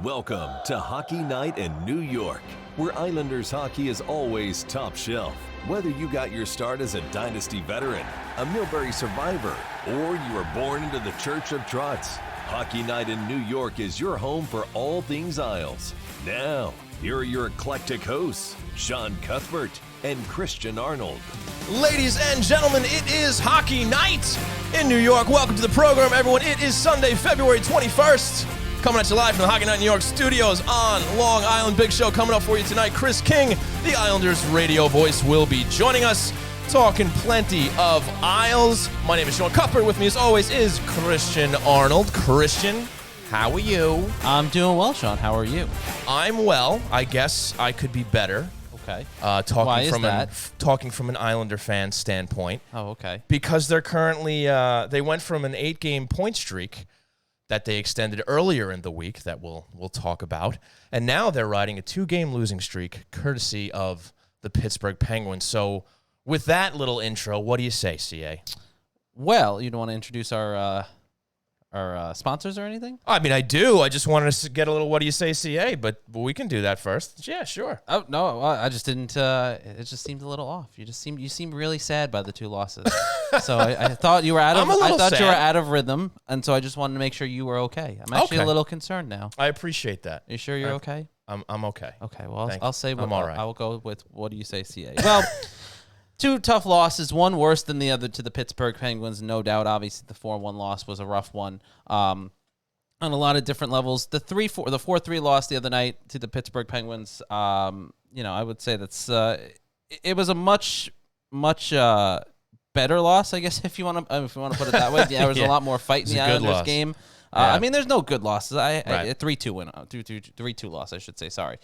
Welcome to Hockey Night in New York, where Islanders hockey is always top shelf. Whether you got your start as a Dynasty veteran, a Millbury survivor, or you were born into the Church of Trotz, Hockey Night in New York is your home for all things Isles. Now, here are your eclectic hosts, Sean Cuthbert and Christian Arnold. Ladies and gentlemen, it is Hockey Night in New York. Welcome to the program, everyone. It is Sunday, February 21st. Coming at you live from the Hockey Night in New York studios on Long Island. Big show coming up for you tonight. Chris King, the Islanders radio voice, will be joining us, talking plenty of Isles. My name is Sean Cuthbert. With me, as always, is Christian Arnold. Christian, how are you? I'm doing well, Sean. How are you? I'm well. I guess I could be better. Okay. Why is that? Talking from an Islander fan standpoint. Oh, okay. Because they're currently, they went from an 8-game point streak that they extended earlier in the week that we'll talk about, and now they're riding a 2-game losing streak courtesy of the Pittsburgh Penguins. So with that little intro, what do you say, CA? Well, you don't want to introduce our sponsors or anything? I mean, I do. I just wanted to get a little what do you say, CA, but we can do that first. Yeah, sure. Oh, no, I just didn't. It just seemed a little off. You seemed really sad by the 2 losses. So I thought you were out of. I thought you were out of rhythm, and so I just wanted to make sure you were okay. I'm actually a little concerned now. I appreciate that. Are you sure you're okay? I'm okay. Okay. Well, I'll say I'm all right. I will go with what do you say, CA? Well. 2 tough losses, one worse than the other to the Pittsburgh Penguins, no doubt. Obviously, the 4-1 loss was a rough one on a lot of different levels. The 4-3 loss the other night to the Pittsburgh Penguins, I would say that's it was a much better loss, I guess, if you want to put it that way. Yeah, there was a lot more fight in the Islanders game. I mean, there's no good losses. 3-2 win, 3-2 loss, I should say. Sorry.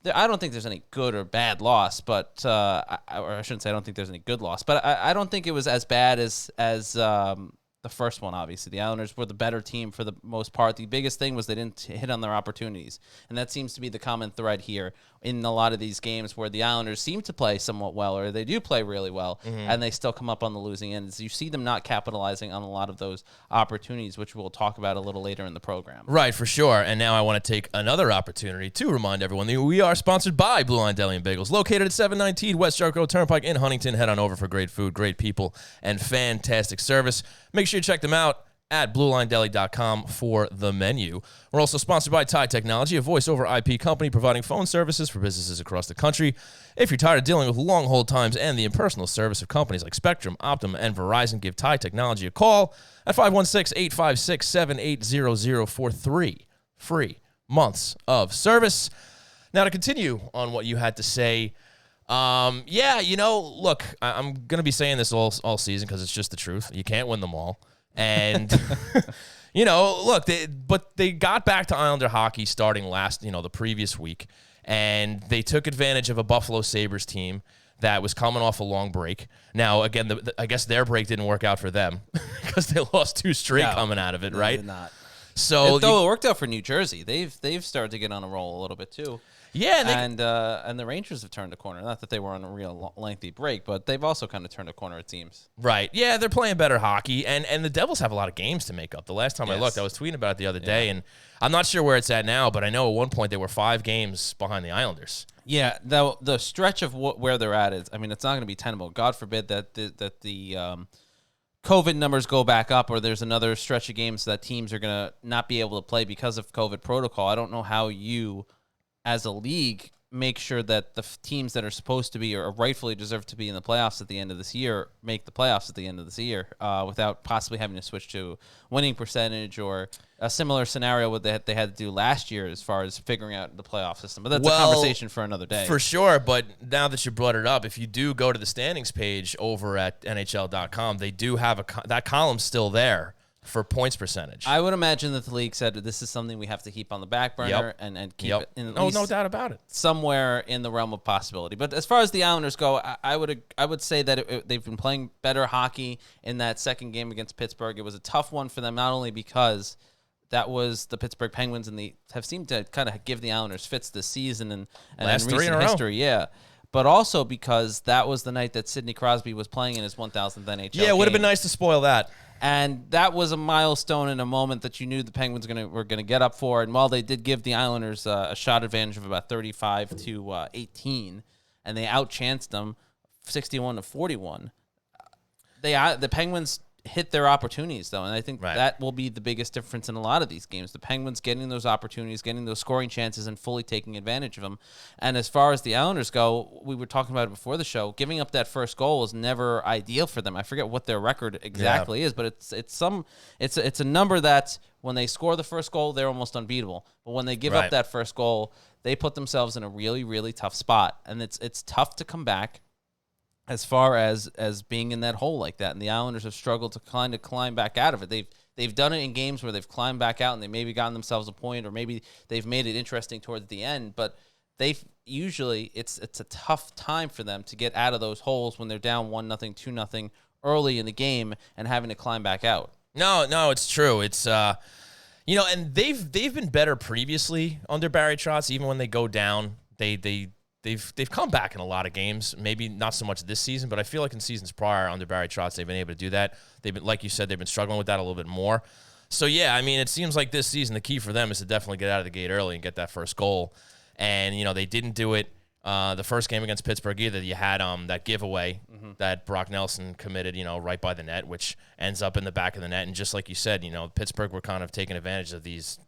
I don't think there's any good or bad loss, but or I shouldn't say I don't think there's any good loss, but I don't think it was as bad as the first one. Obviously, the Islanders were the better team for the most part. The biggest thing was they didn't hit on their opportunities, and that seems to be the common thread here in a lot of these games where the Islanders seem to play somewhat well, or they do play really well, and they still come up on the losing end. You see them not capitalizing on a lot of those opportunities, which we'll talk about a little later in the program. Right, for sure. And now I want to take another opportunity to remind everyone that we are sponsored by Blue Line Deli and Bagels, located at 719 West Jericho Turnpike in Huntington. Head on over for great food, great people, and fantastic service. Make sure you check them out at BlueLineDeli.com for the menu. We're also sponsored by Tide Technology, a voice-over IP company providing phone services for businesses across the country. If you're tired of dealing with long hold times and the impersonal service of companies like Spectrum, Optum, and Verizon, give Tide Technology a call at 516-856-7800 for 3 free months of service. Now, to continue on what you had to say, look, I'm going to be saying this all season because it's just the truth. You can't win them all. And, look, they got back to Islander hockey starting the previous week, and they took advantage of a Buffalo Sabres team that was coming off a long break. Now, again, I guess their break didn't work out for them because they lost 2 straight coming out of it, right? Did not. So, though it worked out for New Jersey. They've started to get on a roll a little bit too. Yeah, and the Rangers have turned a corner. Not that they were on a real lengthy break, but they've also kind of turned a corner, it seems. Right. Yeah, they're playing better hockey, and the Devils have a lot of games to make up. The last time I looked, I was tweeting about it the other day, and I'm not sure where it's at now, but I know at one point they were 5 games behind the Islanders. Yeah, the stretch of where they're at is, I mean, it's not going to be tenable. God forbid that the COVID numbers go back up, or there's another stretch of games that teams are going to not be able to play because of COVID protocol. I don't know how you, as a league, make sure that the teams that are supposed to be or rightfully deserve to be in the playoffs at the end of this year make the playoffs at the end of this year without possibly having to switch to winning percentage or a similar scenario that they had to do last year as far as figuring out the playoff system. But that's a conversation for another day. For sure, but now that you brought it up, if you do go to the standings page over at NHL.com, they do have that column's still there for points percentage. I would imagine that the league said that this is something we have to keep on the back burner and keep it in at least no doubt about it, somewhere in the realm of possibility. But as far as the Islanders go, I would say that they've been playing better hockey in that second game against Pittsburgh. It was a tough one for them, not only because that was the Pittsburgh Penguins, and they have seemed to kind of give the Islanders fits this season and last in recent history. Yeah. but also because that was the night that Sidney Crosby was playing in his 1,000th NHL Yeah, it would have game. been nice to spoil that. And that was a milestone in a moment that you knew the Penguins were going to get up for. And while they did give the Islanders a shot advantage of about 35 to 18, and they outchanced them 61 to 41, the Penguins hit their opportunities, though. And I think that will be the biggest difference in a lot of these games. The Penguins getting those opportunities, getting those scoring chances, and fully taking advantage of them. And as far as the Islanders go, we were talking about it before the show, giving up that first goal is never ideal for them. I forget what their record exactly is, but it's a number that when they score the first goal, they're almost unbeatable. But when they give up that first goal, they put themselves in a really, really tough spot. And it's tough to come back as far as being in that hole like that. And the Islanders have struggled to kind of climb back out of it. They've done it in games where they've climbed back out and they maybe gotten themselves a point, or maybe they've made it interesting towards the end. But they've usually it's a tough time for them to get out of those holes when they're down 1-0, 2-0 early in the game and having to climb back out. No, it's true. It's and they've been better previously under Barry Trotz. Even when they go down, They've come back in a lot of games. Maybe not so much this season, but I feel like in seasons prior under Barry Trotz, they've been able to do that. They've been, like you said, they've been struggling with that a little bit more. So yeah, I mean, it seems like this season the key for them is to definitely get out of the gate early and get that first goal. And they didn't do it the first game against Pittsburgh either. You had that giveaway that Brock Nelson committed, right by the net, which ends up in the back of the net. And just like you said, Pittsburgh were kind of taking advantage of these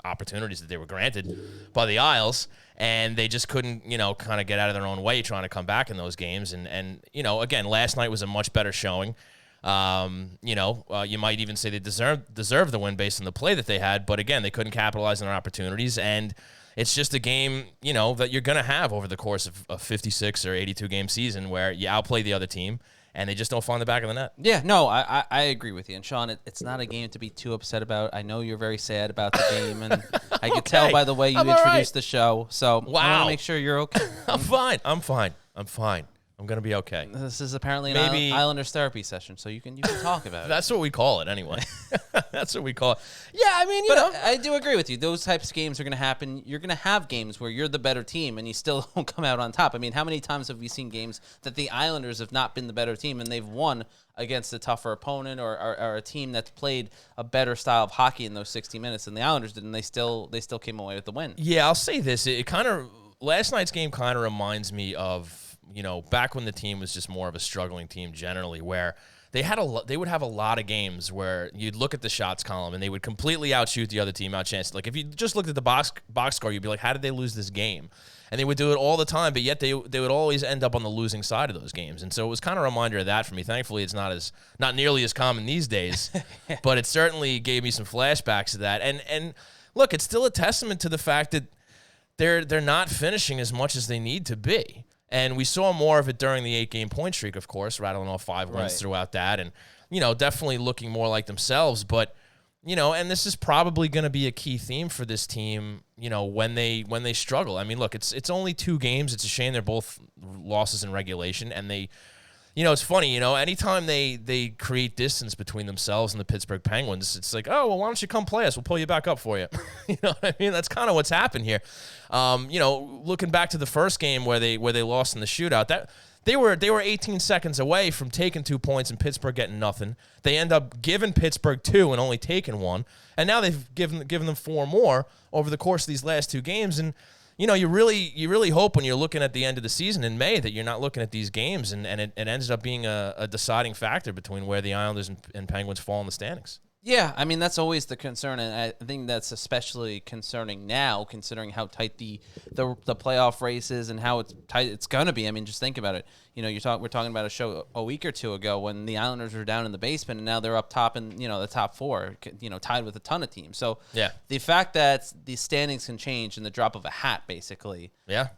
opportunities that they were granted by the Isles, and they just couldn't, kind of get out of their own way trying to come back in those games. And again, last night was a much better showing. You might even say they deserved the win based on the play that they had, but again, they couldn't capitalize on their opportunities, and it's just a game, that you're going to have over the course of a 56 or 82 game season where you outplay the other team, and they just don't find the back of the net. Yeah, no, I agree with you. And, Sean, it's not a game to be too upset about. I know you're very sad about the game, and I can tell by the way you introduced the show. So I want to make sure you're okay. I'm fine. I'm going to be okay. This is apparently an Islanders therapy session, so you can talk about it. That's what we call it anyway. That's what we call it. Yeah, I mean, I do agree with you. Those types of games are going to happen. You're going to have games where you're the better team and you still don't come out on top. I mean, how many times have we seen games that the Islanders have not been the better team and they've won against a tougher opponent or a team that's played a better style of hockey in those 60 minutes than the Islanders did, and they still came away with the win. Yeah, I'll say this. Last night's game kind of reminds me of, back when the team was just more of a struggling team generally, where they would have a lot of games where you'd look at the shots column and they would completely outshoot the other team, outchance. Like if you just looked at the box score, you'd be like, how did they lose this game? And they would do it all the time, but yet they would always end up on the losing side of those games. And so it was kind of a reminder of that for me. Thankfully, it's not nearly as common these days, but it certainly gave me some flashbacks to that. And look, it's still a testament to the fact that they're not finishing as much as they need to be. And we saw more of it during the 8-game point streak, of course, rattling off 5 wins throughout that. And, definitely looking more like themselves. But, and this is probably going to be a key theme for this team, when they struggle. I mean, look, it's only 2 games. It's a shame they're both losses in regulation. And they, it's funny, anytime they create distance between themselves and the Pittsburgh Penguins, it's like, oh, well, why don't you come play us? We'll pull you back up for you. You know what I mean? That's kind of what's happened here. Looking back to the first game where they lost in the shootout, that they were 18 seconds away from taking 2 points and Pittsburgh getting nothing. They end up giving Pittsburgh 2 and only taking 1, and now they've given them 4 more over the course of these last 2 games. And you really hope when you're looking at the end of the season in May that you're not looking at these games and it ends up being a deciding factor between where the Islanders and Penguins fall in the standings. Yeah, I mean, that's always the concern, and I think that's especially concerning now, considering how tight the playoff race is and how tight it's going to be. I mean, just think about it. We're talking about a show a week or two ago when the Islanders were down in the basement, and now they're up top in, the top 4, tied with a ton of teams. So yeah, the fact that the standings can change in the drop of a hat, basically,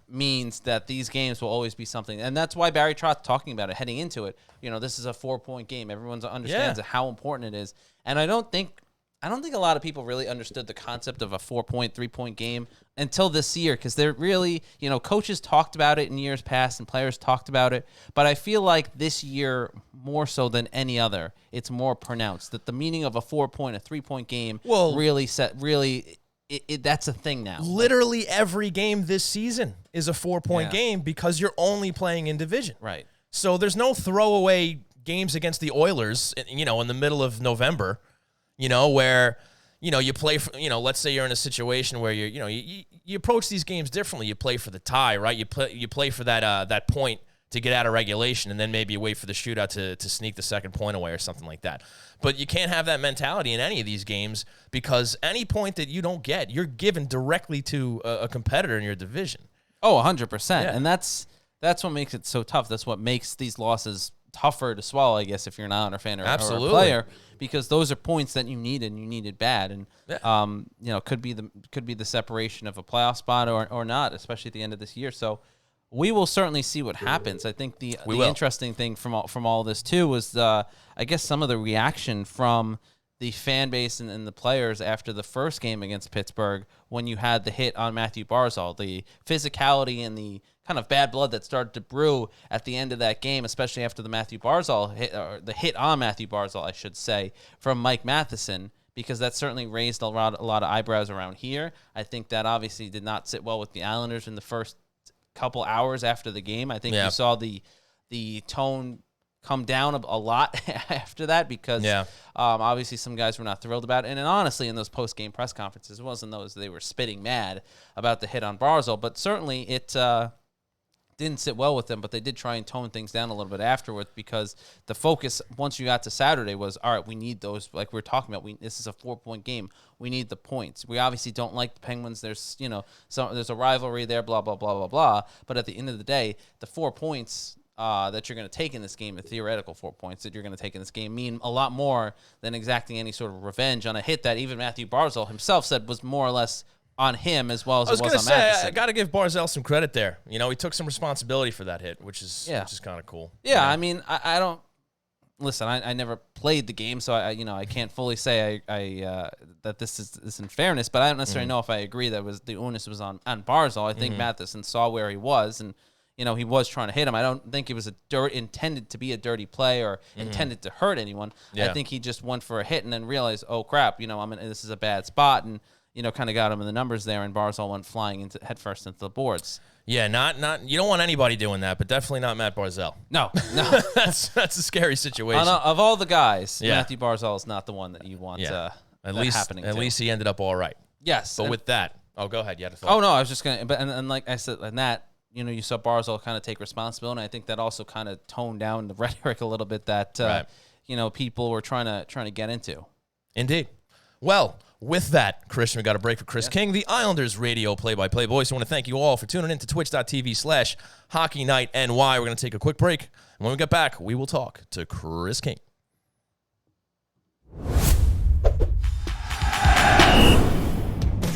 means that these games will always be something. And that's why Barry Trotz talking about it, heading into it. This is a 4-point game. Everyone understands how important it is. And I don't think a lot of people really understood the concept of a 4-point, 3-point game until this year, because they're really, coaches talked about it in years past and players talked about it. But I feel like this year, more so than any other, it's more pronounced that the meaning of a 4-point, a 3-point game really that's a thing now. Literally every game this season is a 4-point game because you're only playing in division. Right. So there's no throwaway games against the Oilers, in the middle of November, where, you play for, let's say you're in a situation where you approach these games differently. You play for the tie, right? You play for that point to get out of regulation, and then maybe you wait for the shootout to sneak the second point away or something like that. But you can't have that mentality in any of these games because any point that you don't get, you're given directly to a competitor in your division. Oh, 100%. Yeah. And that's what makes it so tough. That's what makes these losses tougher to swallow, I guess, if you're an Islander fan or a player, because those are points that you need and you needed bad. And, could be the separation of a playoff spot or not, especially at the end of this year. So we will certainly see what happens. I think the interesting thing from all this too was I guess some of the reaction from the fan base and the players after the first game against Pittsburgh when you had the hit on Matthew Barzal, the physicality and the kind of bad blood that started to brew at the end of that game, especially after the Matthew Barzal hit, or the hit on Matthew Barzal, I should say, from Mike Matheson, because that certainly raised a lot of eyebrows around here. I think that obviously did not sit well with the Islanders in the first couple hours after the game. I think you saw the tone come down a lot after that because obviously some guys were not thrilled about it. And honestly, in those post-game press conferences, it wasn't those they were spitting mad about the hit on Barzal, but certainly it didn't sit well with them, but they did try and tone things down a little bit afterwards because the focus, once you got to Saturday, was, all right, we need those, like we were talking about, this is a 4-point game. We need the points. We obviously don't like the Penguins. There's, there's a rivalry there, blah, blah, blah, blah, blah. But at the end of the day, the 4 points that you're going to take in this game, the theoretical 4 points that you're going to take in this game, mean a lot more than exacting any sort of revenge on a hit that even Matthew Barzal himself said was more or less on him as well as it was on Matheson. I got to give Barzal some credit there. He took some responsibility for that hit, which is kind of cool. Yeah, I mean, I don't listen. I never played the game, so I can't fully say that this is in fairness. But I don't necessarily know if I agree that the onus was on Barzal. I think Matheson saw where he was, and he was trying to hit him. I don't think it was intended to be a dirty play or intended to hurt anyone. Yeah. I think he just went for a hit and then realized, oh crap, this is a bad spot, and kind of got him in the numbers there, and Barzal went flying headfirst into the boards. Yeah, not you don't want anybody doing that, but definitely not Matt Barzal. No. that's a scary situation. Of all the guys, Matthew Barzal is not the one that you want happening to. At least he ended up all right. Yes. But with that, go ahead. You had a thought. Oh, no, I was just going to, and like I said, and that, you saw Barzal kind of take responsibility, and I think that also kind of toned down the rhetoric a little bit that, people were trying to get into. Indeed. Well, with that, Christian, we got a break for Chris King, the Islanders radio play-by-play voice. I want to thank you all for tuning in to twitch.tv/HockeyNightNY. We're going to take a quick break, and when we get back, we will talk to Chris King.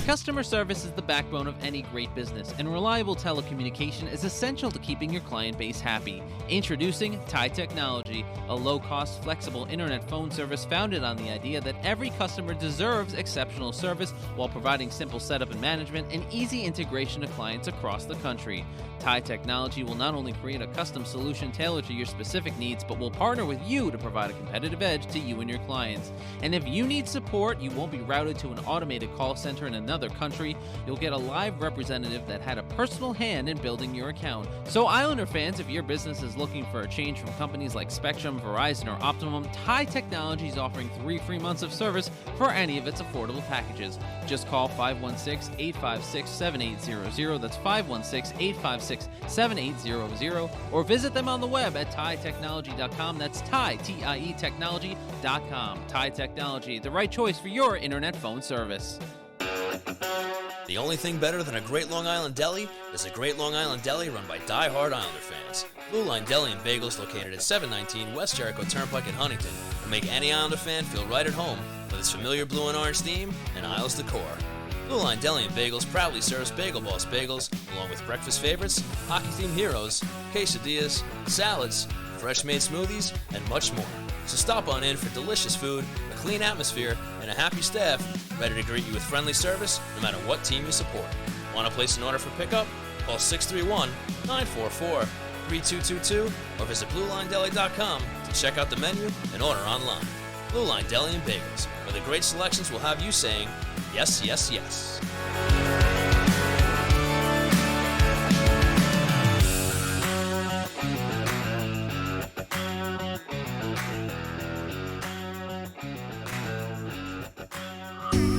Customer service is the backbone of any great business, and reliable telecommunication is essential to keeping your client base happy. Introducing Tie Technology, a low-cost, flexible internet phone service founded on the idea that every customer deserves exceptional service while providing simple setup and management and easy integration to clients across the country. Tie Technology will not only create a custom solution tailored to your specific needs, but will partner with you to provide a competitive edge to you and your clients. And if you need support, you won't be routed to an automated call center in another country. You'll get a live representative that had a personal hand in building your account. So Islander fans, if your business is looking for a change from companies like Spectrum, Verizon, or Optimum, Tie Technology is offering 3 free months of service for any of its affordable packages. Just call 516-856-7800. That's 516-856-7800. Or visit them on the web at tietechnology.com. That's Tie, T-I-E, technology.com. Tie Technology, the right choice for your internet phone service. The only thing better than a great Long Island deli is a great Long Island deli run by die-hard Islander fans. Blue Line Deli and Bagels, located at 719 West Jericho Turnpike in Huntington, will make any Islander fan feel right at home with its familiar blue and orange theme and Isles decor. Blue Line Deli and Bagels proudly serves Bagel Boss bagels, along with breakfast favorites, hockey-themed heroes, quesadillas, salads, fresh-made smoothies, and much more. So stop on in for delicious food, a clean atmosphere, and a happy staff ready to greet you with friendly service no matter what team you support. Want to place an order for pickup? Call 631-944-3222 or visit BlueLineDeli.com to check out the menu and order online. Blue Line Deli and Bagels, where the great selections will have you saying, yes, yes, yes.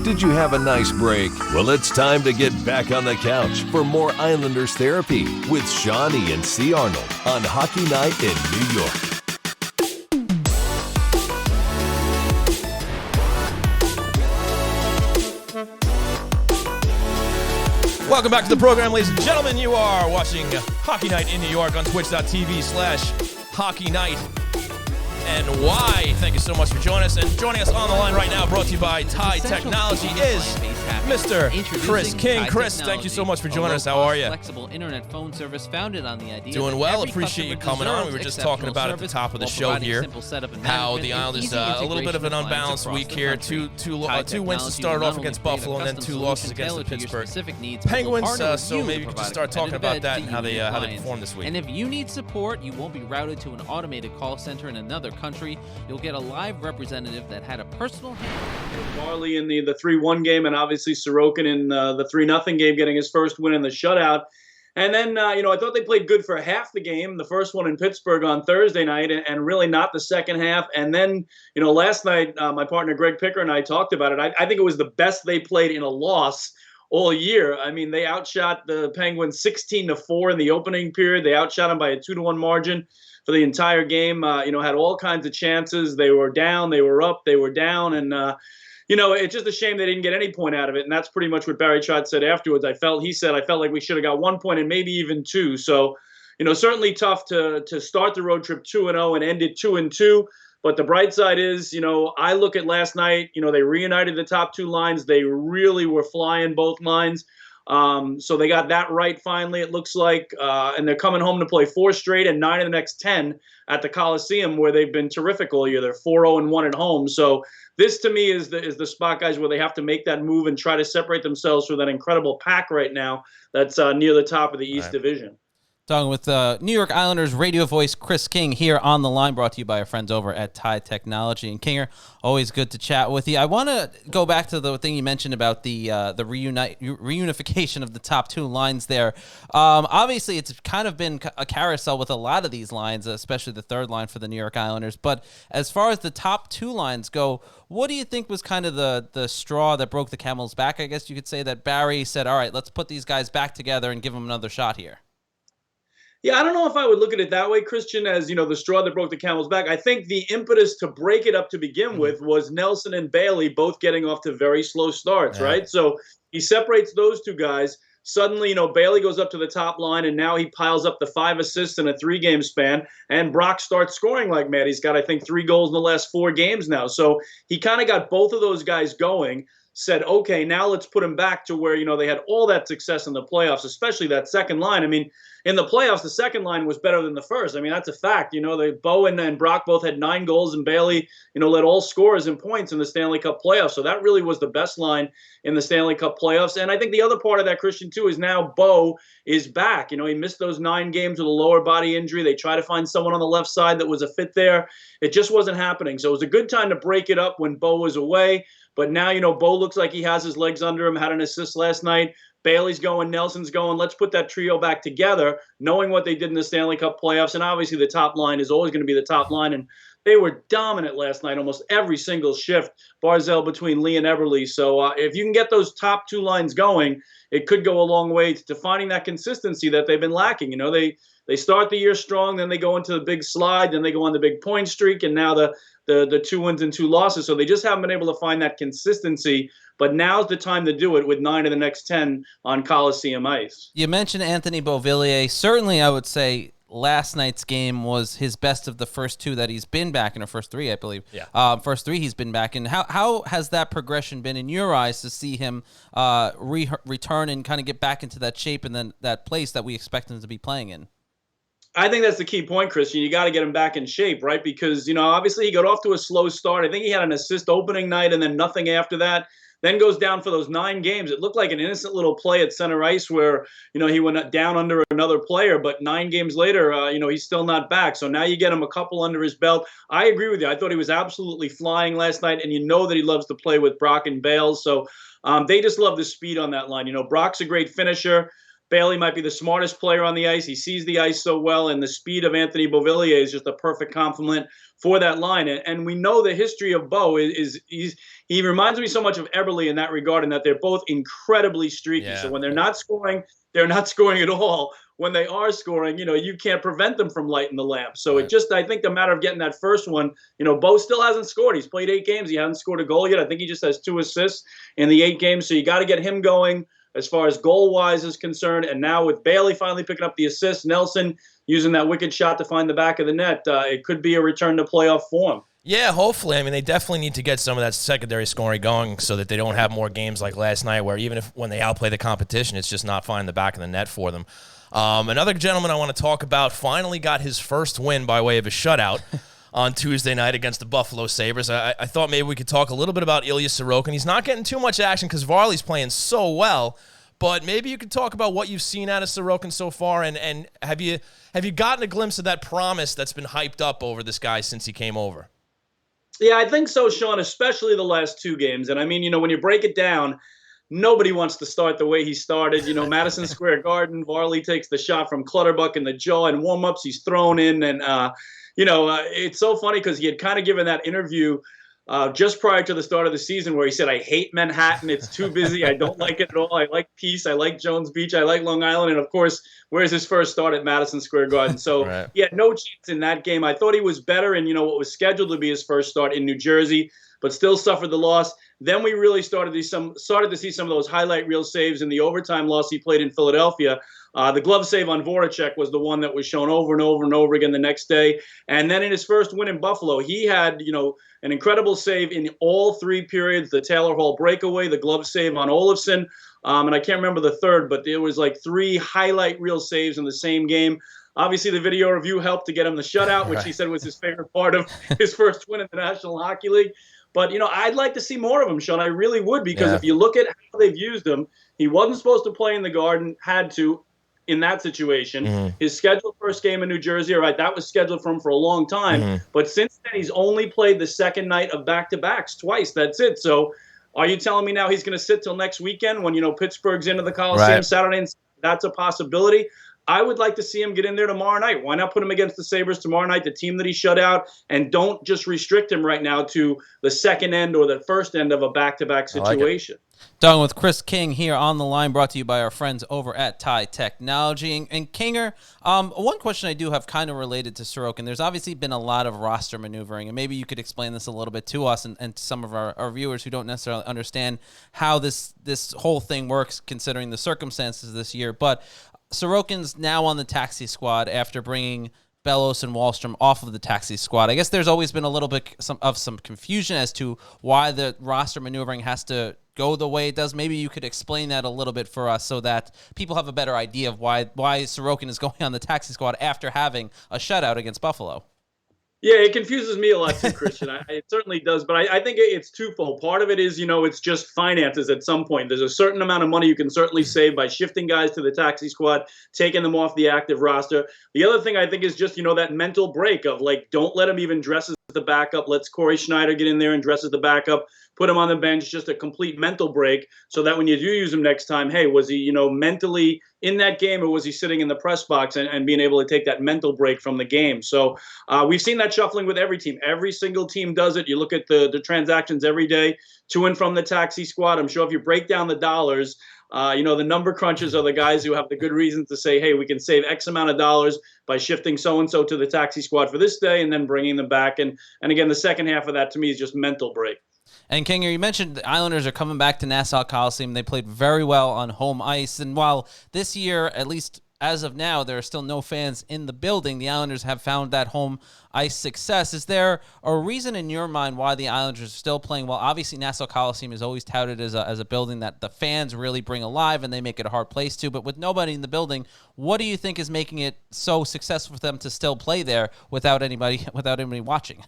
Did you have a nice break? Well, it's time to get back on the couch for more Islanders therapy with Seany and C. Arnold on Hockey Night in New York. Welcome back to the program, ladies and gentlemen. You are watching Hockey Night in New York on twitch.tv/Hockey Night. And why? Thank you so much for joining us. And joining us on the line right now, brought to you by Tie Technology, is Mr. Chris King. Chris, thank you so much for joining us. How are you? Flexible internet phone service founded on the idea. Doing well. Appreciate you coming on. We were just talking about at the top of the show here how the Islanders a little bit of an unbalanced week here. Two wins to start off against Buffalo, and then 2 losses against the Pittsburgh Penguins. So maybe we could just start talking about that and how they performed this week. And if you need support, you won't be routed to an automated call center in another country. You'll get a live representative that had a personal hand. Marley in the 3-1 game, and obviously Sorokin in the 3-0 game, getting his first win in the shutout. And then, I thought they played good for half the game, the first one in Pittsburgh on Thursday night, and really not the second half. And then, last night, my partner Greg Picker and I talked about it. I think it was the best they played in a loss all year. I mean, they outshot the Penguins 16-4 in the opening period. They outshot them by a 2-1 margin for the entire game. Had all kinds of chances. They were down, they were up, they were down, and it's just a shame they didn't get any point out of it. And that's pretty much what Barry Trotz said afterwards. I felt like we should have got 1 point and maybe even 2. So, certainly tough to start the road trip 2-0 and end it 2-2. But the bright side is, I look at last night. They reunited the top 2 lines. They really were flying both lines. So they got that right finally, it looks like, and they're coming home to play 4 straight and 9 of the next 10 at the Coliseum, where they've been terrific all year. They're 4-0-1 at home. So this, to me, is the spot, guys, where they have to make that move and try to separate themselves from that incredible pack right now that's near the top of the East Division. Talking with New York Islanders radio voice Chris King here on the line, brought to you by our friends over at Tie Technology. And Kinger, always good to chat with you. I want to go back to the thing you mentioned about the reunification of the top 2 lines there. Obviously, it's kind of been a carousel with a lot of these lines, especially the third line for the New York Islanders. But as far as the top 2 lines go, what do you think was kind of the straw that broke the camel's back? I guess you could say that Barry said, all right, let's put these guys back together and give them another shot here. Yeah, I don't know if I would look at it that way, Christian, as, the straw that broke the camel's back. I think the impetus to break it up to begin with was Nelson and Bailey both getting off to very slow starts, right? So he separates those 2 guys. Suddenly, Bailey goes up to the top line, and now he piles up the 5 assists in a 3-game span, and Brock starts scoring like mad. He's got, I think, 3 goals in the last 4 games now. So he kind of got both of those guys going, said, okay, now let's put them back to where, they had all that success in the playoffs, especially that second line. I mean, in the playoffs, the second line was better than the first. I mean, that's a fact. Bo and Brock both had 9 goals, and Bailey, led all scorers in points in the Stanley Cup playoffs. So that really was the best line in the Stanley Cup playoffs. And I think the other part of that, Christian, too, is now Bo is back. He missed those 9 games with a lower body injury. They tried to find someone on the left side that was a fit there. It just wasn't happening. So it was a good time to break it up when Bo was away. But now, Bo looks like he has his legs under him, had an assist last night. Bailey's going, Nelson's going. Let's put that trio back together, knowing what they did in the Stanley Cup playoffs. And obviously the top line is always going to be the top line. And they were dominant last night, almost every single shift, Barzal between Lee and Everly. So if you can get those top 2 lines going, it could go a long way to finding that consistency that they've been lacking. They start the year strong, then they go into the big slide, then they go on the big point streak, and now the 2 wins and 2 losses. So they just haven't been able to find that consistency. But now's the time to do it with 9 of the next 10 on Coliseum ice. You mentioned Anthony Beauvillier. Certainly, I would say last night's game was his best of the first 2 that he's been back in, or first 3, I believe. Yeah. First 3 he's been back in. How has that progression been in your eyes to see him return and kind of get back into that shape and then that place that we expect him to be playing in? I think that's the key point, Christian. You got to get him back in shape, right? Because, obviously he got off to a slow start. I think he had an assist opening night and then nothing after that. then goes down for those 9 games. It looked like an innocent little play at center ice where, he went down under another player, but 9 games later, he's still not back. So now you get him a couple under his belt. I agree with you. I thought he was absolutely flying last night, and that he loves to play with Brock and Bales. So they just love the speed on that line. Brock's a great finisher. Bailey might be the smartest player on the ice. He sees the ice so well, and the speed of Anthony Beauvillier is just a perfect complement for that line. And we know the history of Bo he reminds me so much of Eberle in that regard, in that they're both incredibly streaky. Yeah. So when they're not scoring at all. When they are scoring, you can't prevent them from lighting the lamp. So right. I think the matter of getting that first one, Bo still hasn't scored. He's played 8 games. He hasn't scored a goal yet. I think he just has 2 assists in the 8 games. So you got to get him going as far as goal-wise is concerned. And now with Bailey finally picking up the assist, Nelson using that wicked shot to find the back of the net, it could be a return to playoff form. Yeah, hopefully. I mean, they definitely need to get some of that secondary scoring going so that they don't have more games like last night where even when they outplay the competition, it's just not finding the back of the net for them. Another gentleman I want to talk about finally got his first win by way of a shutout on Tuesday night against the Buffalo Sabres. I thought maybe we could talk a little bit about Ilya Sorokin. He's not getting too much action because Varley's playing so well, but maybe you could talk about what you've seen out of Sorokin so far, and have you gotten a glimpse of that promise that's been hyped up over this guy since he came over? Yeah, I think so, Sean, especially the last 2 games. And I mean, when you break it down, nobody wants to start the way he started. Madison Square Garden, Varley takes the shot from Clutterbuck in the jaw, and warm-ups he's thrown in. And, it's so funny because he had kind of given that interview just prior to the start of the season where he said, I hate Manhattan. It's too busy. I don't like it at all. I like peace. I like Jones Beach. I like Long Island. And, of course, where's his first start at Madison Square Garden? So right. He had no chance in that game. I thought he was better in, what was scheduled to be his first start in New Jersey, but still suffered the loss. Then we really started to see some of those highlight reel saves in the overtime loss he played in Philadelphia. The glove save on Voracek was the one that was shown over and over and over again the next day. And then in his first win in Buffalo, he had, an incredible save in all 3 periods, the Taylor Hall breakaway, the glove save on Olofsson, and I can't remember the third, but there was like 3 highlight reel saves in the same game. Obviously, the video review helped to get him the shutout, which he said was his favorite part of his first win in the National Hockey League. But, I'd like to see more of him, Sean. I really would, because if you look at how they've used him, he wasn't supposed to play in the Garden, had to in that situation. Mm-hmm. His scheduled first game in New Jersey, all right, that was scheduled for him for a long time. Mm-hmm. But since then, he's only played the second night of back-to-backs twice. That's it. So are you telling me now he's going to sit till next weekend when, Pittsburgh's into the Coliseum Saturday and that's a possibility? I would like to see him get in there tomorrow night. Why not put him against the Sabres tomorrow night, the team that he shut out, and don't just restrict him right now to the second end or the first end of a back-to-back situation. Talking with Chris King here on the line, brought to you by our friends over at Ty Technology. And Kinger, one question I do have kind of related to Sorokin. There's obviously been a lot of roster maneuvering, and maybe you could explain this a little bit to us and to some of our viewers who don't necessarily understand how this whole thing works considering the circumstances this year. But Sorokin's now on the taxi squad after bringing Bellows and Wahlstrom off of the taxi squad. I guess there's always been a little bit of some confusion as to why the roster maneuvering has to go the way it does. Maybe you could explain that a little bit for us so that people have a better idea of why Sorokin is going on the taxi squad after having a shutout against Buffalo. Yeah, it confuses me a lot too, Christian. It certainly does, but I think it's twofold. Part of it is, it's just finances at some point. There's a certain amount of money you can certainly save by shifting guys to the taxi squad, taking them off the active roster. The other thing I think is just, that mental break of don't let him even dress as the backup. Let's Corey Schneider get in there and dress as the backup. Put him on the bench, just a complete mental break, so that when you do use him next time, hey, was he, mentally in that game, or was he sitting in the press box and being able to take that mental break from the game? So we've seen that shuffling with every team. Every single team does it. You look at the transactions every day to and from the taxi squad. I'm sure if you break down the dollars, the number crunchers are the guys who have the good reasons to say, hey, we can save X amount of dollars by shifting so-and-so to the taxi squad for this day and then bringing them back. And again, the second half of that to me is just mental break. And Kinger, you mentioned the Islanders are coming back to Nassau Coliseum. They played very well on home ice. And while this year, at least as of now, there are still no fans in the building, the Islanders have found that home ice success. Is there a reason in your mind why the Islanders are still playing well? Obviously, Nassau Coliseum is always touted as a building that the fans really bring alive and they make it a hard place to. But with nobody in the building, what do you think is making it so successful for them to still play there without anybody watching?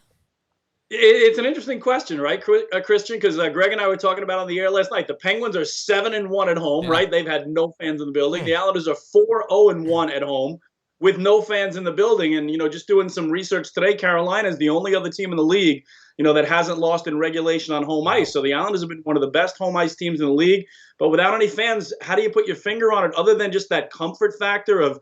It's an interesting question, right, Christian? Because Greg and I were talking about on the air last night. The Penguins are 7-1 at home, right? They've had no fans in the building. The Islanders are 4-0-1 at home with no fans in the building. And just doing some research today, Carolina is the only other team in the league, that hasn't lost in regulation on home ice. So the Islanders have been one of the best home ice teams in the league. But without any fans, how do you put your finger on it other than just that comfort factor of,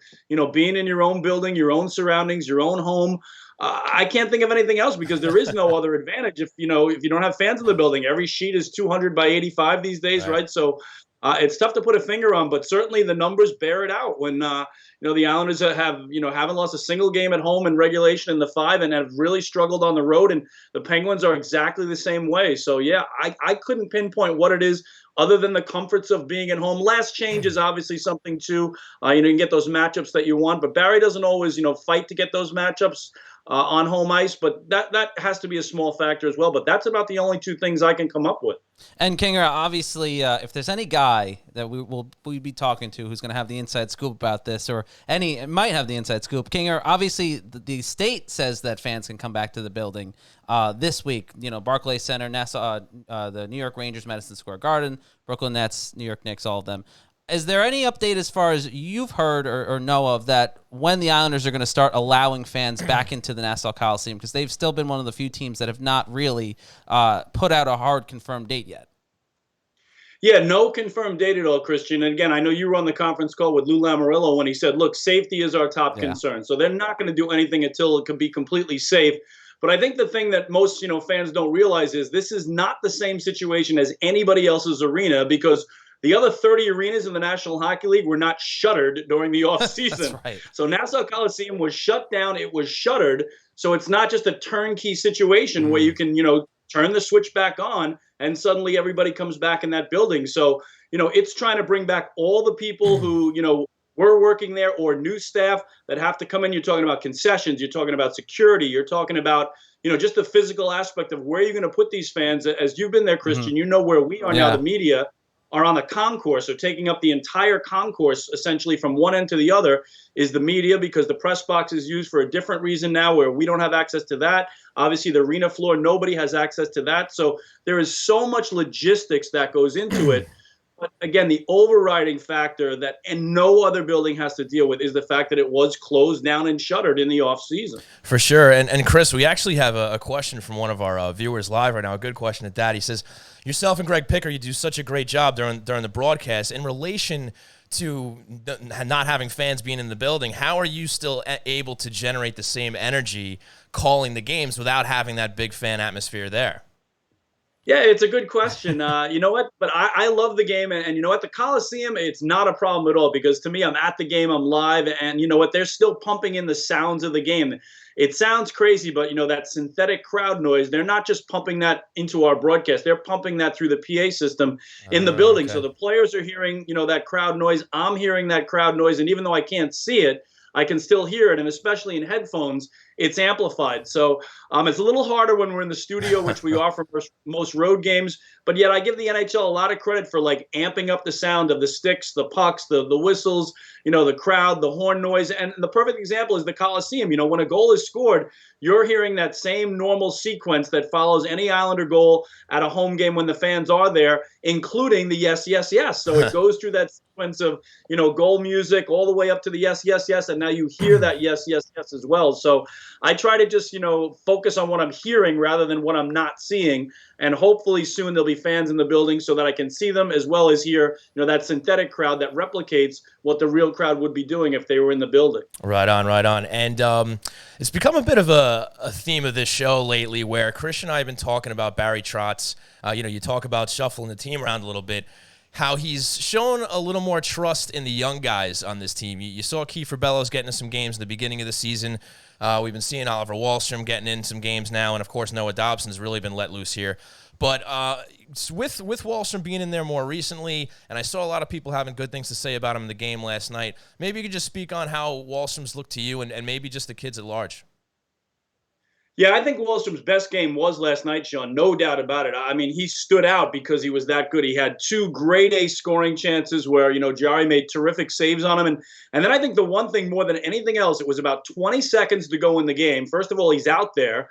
being in your own building, your own surroundings, your own home? I can't think of anything else because there is no other advantage if you don't have fans in the building. Every sheet is 200 by 85 these days, right? So it's tough to put a finger on, but certainly the numbers bear it out. When the Islanders haven't lost a single game at home in regulation in the 5 and have really struggled on the road, and the Penguins are exactly the same way. So yeah, I couldn't pinpoint what it is other than the comforts of being at home. Last change is obviously something too. You can get those matchups that you want, but Barry doesn't always fight to get those matchups on home ice, but that has to be a small factor as well. But that's about the only two things I can come up with. And Kinger, obviously, if there's any guy that we'd be talking to who's going to have the inside scoop about this, or might have the inside scoop, Kinger, obviously the state says that fans can come back to the building this week. Barclays Center, Nassau, the New York Rangers, Madison Square Garden, Brooklyn Nets, New York Knicks, all of them. Is there any update as far as you've heard or know of that when the Islanders are going to start allowing fans back into the Nassau Coliseum? Because they've still been one of the few teams that have not really put out a hard confirmed date yet. Yeah, no confirmed date at all, Christian. And again, I know you were on the conference call with Lou Lamoriello when he said, look, safety is our top concern. So they're not going to do anything until it can be completely safe. But I think the thing that most fans don't realize is this is not the same situation as anybody else's arena, because the other 30 arenas in the National Hockey League were not shuttered during the offseason. That's right. So Nassau Coliseum was shut down. It was shuttered. So it's not just a turnkey situation where you can, turn the switch back on and suddenly everybody comes back in that building. So, it's trying to bring back all the people who, were working there or new staff that have to come in. You're talking about concessions. You're talking about security. You're talking about, just the physical aspect of where you're going to put these fans. As you've been there, Christian, where we are now, the media are on the concourse, or taking up the entire concourse, essentially from one end to the other, is the media, because the press box is used for a different reason now where we don't have access to that. Obviously, the arena floor, nobody has access to that. So there is so much logistics that goes into it. But again, the overriding factor that no other building has to deal with is the fact that it was closed down and shuttered in the off season. For sure. And Chris, we actually have a question from one of our viewers live right now. A good question at that. He says, yourself and Greg Picker, you do such a great job during the broadcast. In relation to not having fans being in the building, how are you still able to generate the same energy calling the games without having that big fan atmosphere there? Yeah, it's a good question. You know what? But I love the game. And you know what? The Coliseum, it's not a problem at all, because to me, I'm at the game, I'm live. And you know what? They're still pumping in the sounds of the game. It sounds crazy, but, that synthetic crowd noise, they're not just pumping that into our broadcast. They're pumping that through the PA system in the building. Okay. So the players are hearing, that crowd noise. I'm hearing that crowd noise. And even though I can't see it, I can still hear it. And especially in headphones, it's amplified. So it's a little harder when we're in the studio, which we are for most road games. But yet I give the NHL a lot of credit for amping up the sound of the sticks, the pucks, the whistles, the crowd, the horn noise. And the perfect example is the Coliseum. When a goal is scored, you're hearing that same normal sequence that follows any Islander goal at a home game when the fans are there, including the yes, yes, yes. So it goes through that sequence of, goal music all the way up to the yes, yes, yes. And now you hear that yes, yes, yes as well. So I try to just, focus on what I'm hearing rather than what I'm not seeing. And hopefully soon there'll be fans in the building so that I can see them, as well as hear, that synthetic crowd that replicates what the real crowd would be doing if they were in the building. Right on, right on. And it's become a bit of a theme of this show lately where Christian and I have been talking about Barry Trotz. You talk about shuffling the team around a little bit, how he's shown a little more trust in the young guys on this team. You saw Kiefer Bellows getting in some games in the beginning of the season. We've been seeing Oliver Wahlstrom getting in some games now, and of course Noah Dobson's really been let loose here. But with Wahlstrom being in there more recently, and I saw a lot of people having good things to say about him in the game last night, maybe you could just speak on how Wahlstrom's looked to you and maybe just the kids at large. Yeah, I think Wahlstrom's best game was last night, Sean. No doubt about it. I mean, he stood out because he was that good. He had 2 grade A scoring chances where, Jari made terrific saves on him. And then I think the one thing more than anything else, it was about 20 seconds to go in the game. First of all, he's out there.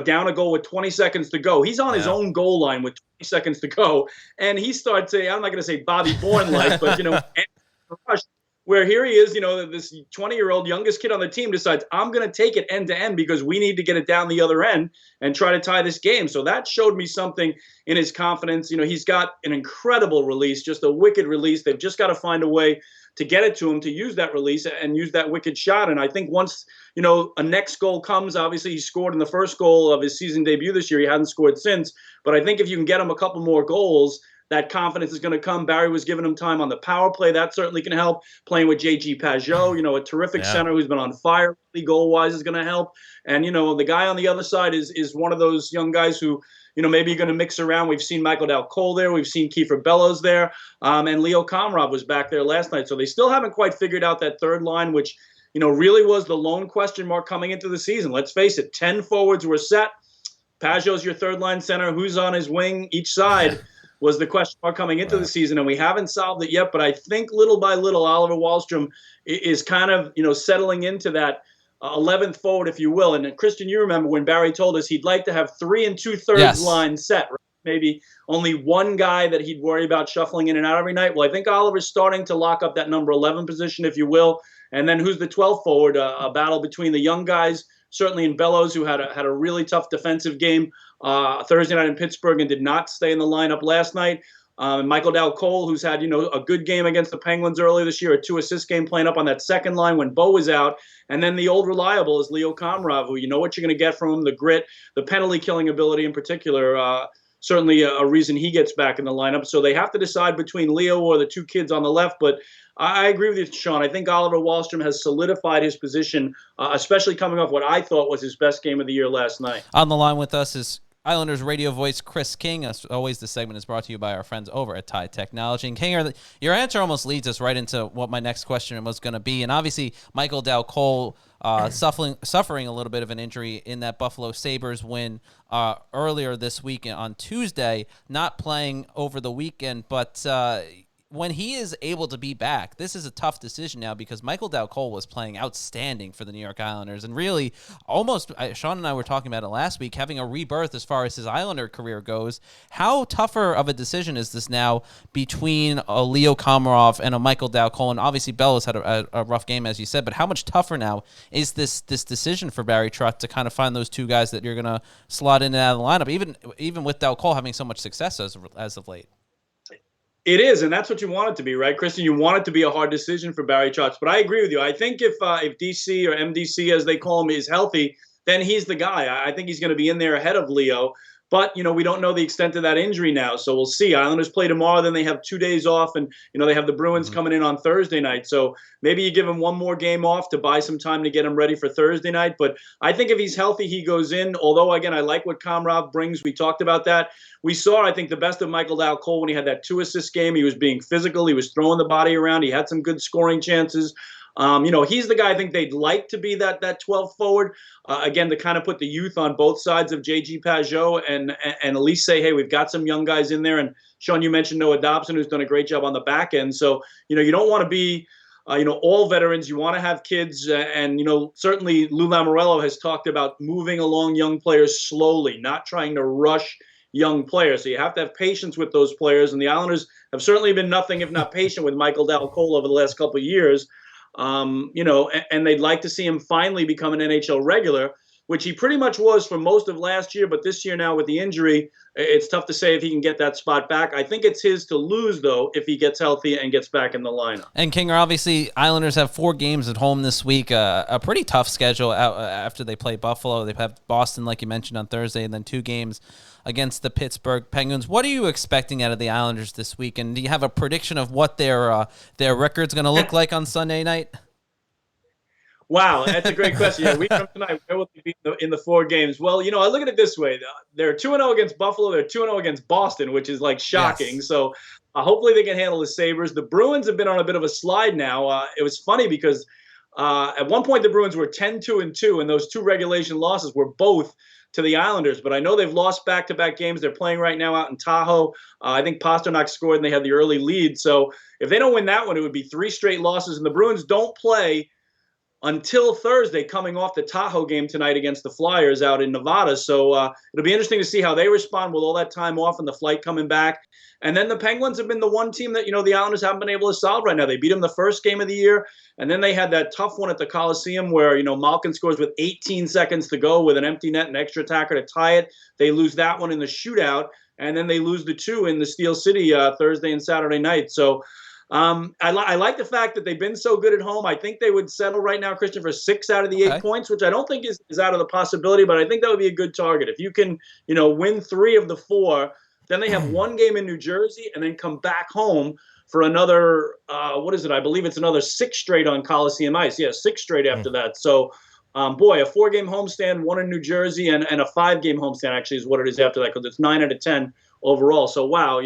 down a goal with 20 seconds to go. He's on his own goal line with 20 seconds to go, and he starts saying, I'm not going to say Bobby Bourne-like, but, where here he is, this 20-year-old youngest kid on the team decides, I'm going to take it end to end because we need to get it down the other end and try to tie this game. So that showed me something in his confidence. He's got an incredible release, just a wicked release. They've just got to find a way to get it to him, to use that release and use that wicked shot. And I think once, a next goal comes, obviously he scored in the first goal of his season debut this year. He hasn't scored since. But I think if you can get him a couple more goals, that confidence is going to come. Barry was giving him time on the power play. That certainly can help. Playing with J.G. Pajot, a terrific center who's been on fire goal-wise is going to help. And, the guy on the other side is one of those young guys who, maybe you're going to mix around. We've seen Michael Dal Colle there. We've seen Kiefer Bellows there. And Leo Komarov was back there last night. So they still haven't quite figured out that third line, which, really was the lone question mark coming into the season. Let's face it, 10 forwards were set. Pajot's your third line center. Who's on his wing each side was the question mark coming into the season, and we haven't solved it yet. But I think little by little, Oliver Wahlstrom is kind of, settling into that 11th forward, if you will. And Christian, you remember when Barry told us he'd like to have 3 2/3 line set, right? Maybe only one guy that he'd worry about shuffling in and out every night. Well, I think Oliver's starting to lock up that number 11 position, if you will. And then who's the 12th forward? A battle between the young guys, certainly in Bellows, who had a really tough defensive game Thursday night in Pittsburgh and did not stay in the lineup last night. Michael Dal Colle, who's had, a good game against the Penguins earlier this year, a 2-assist game playing up on that second line when Bo was out. And then the old reliable is Leo Komarov, who you know what you're going to get from him, the grit, the penalty killing ability in particular. Certainly a reason he gets back in the lineup. So they have to decide between Leo or the two kids on the left. But I agree with you, Sean. I think Oliver Wahlstrom has solidified his position, especially coming off what I thought was his best game of the year last night. On the line with us is Islanders radio voice Chris King. As always, the segment is brought to you by our friends over at Tide Technology. And King, your answer almost leads us right into what my next question was going to be. And obviously, Michael Dal Colle suffering a little bit of an injury in that Buffalo Sabres win earlier this week on Tuesday, not playing over the weekend, but when he is able to be back, this is a tough decision now because Michael Dal Colle was playing outstanding for the New York Islanders and really almost, Sean and I were talking about it last week, having a rebirth as far as his Islander career goes. How tougher of a decision is this now between a Leo Komarov and a Michael Dal Colle? And obviously Bellows had a rough game, as you said, but how much tougher now is this decision for Barry Trotz to kind of find those two guys that you're going to slot in and out of the lineup, even with Dal Colle having so much success as of late? It is, and that's what you want it to be, right, Christian? You want it to be a hard decision for Barry Trotz. But I agree with you. I think if DC or MDC, as they call him, is healthy, then he's the guy. I think he's going to be in there ahead of Leo. But, we don't know the extent of that injury now, so we'll see. Islanders play tomorrow, then they have 2 days off, and, they have the Bruins coming in on Thursday night. So maybe you give him one more game off to buy some time to get him ready for Thursday night. But I think if he's healthy, he goes in. Although, again, I like what Komarov brings. We talked about that. We saw, I think, the best of Michael Dal Colle when he had that 2-assist game. He was being physical. He was throwing the body around. He had some good scoring chances. He's the guy I think they'd like to be that 12th forward. Again, to kind of put the youth on both sides of J.G. Pajot and at least say, hey, we've got some young guys in there. And Sean, you mentioned Noah Dobson, who's done a great job on the back end. So, you don't want to be, all veterans. You want to have kids. And, certainly Lou Lamoriello has talked about moving along young players slowly, not trying to rush young players. So you have to have patience with those players. And the Islanders have certainly been nothing if not patient with Michael Dal Colle over the last couple of years. And they'd like to see him finally become an NHL regular, which he pretty much was for most of last year. But this year now with the injury, it's tough to say if he can get that spot back. I think it's his to lose, though, if he gets healthy and gets back in the lineup. And Kinger, obviously, Islanders have 4 games at home this week, a pretty tough schedule after they play Buffalo. They have Boston, like you mentioned, on Thursday, and then 2 games against the Pittsburgh Penguins. What are you expecting out of the Islanders this week? And do you have a prediction of what their record's going to look like on Sunday night? Wow, that's a great question. Yeah, week from tonight, where will they be in the 4 games? Well, I look at it this way. They're 2-0 against Buffalo. They're 2-0 against Boston, which is like shocking. Yes. So hopefully they can handle the Sabres. The Bruins have been on a bit of a slide now. It was funny because at one point the Bruins were 10-2-2, and those 2 regulation losses were both to the Islanders. But I know they've lost back-to-back games. They're playing right now out in Tahoe. I think Pasternak scored, and they had the early lead. So if they don't win that one, it would be 3 straight losses. And the Bruins don't play until Thursday, coming off the Tahoe game tonight against the Flyers out in Nevada. So it'll be interesting to see how they respond with all that time off and the flight coming back. And then the Penguins have been the one team that, the Islanders haven't been able to solve right now. They beat them the first game of the year, and then they had that tough one at the Coliseum where, Malkin scores with 18 seconds to go with an empty net and extra attacker to tie it. They lose that one in the shootout, and then they lose the two in the Steel City Thursday and Saturday night. So I like the fact that they've been so good at home. I think they would settle right now, Christian, for 6 out of the 8 points, which I don't think is out of the possibility, but I think that would be a good target. If you can, win 3 of the 4, then they have one game in New Jersey and then come back home for another, I believe it's another 6 straight on Coliseum ice. Yeah, 6 straight after that. So, a 4-game homestand, 1 in New Jersey, and a 5-game homestand actually is what it is after that, because it's 9 out of 10 overall. So, wow,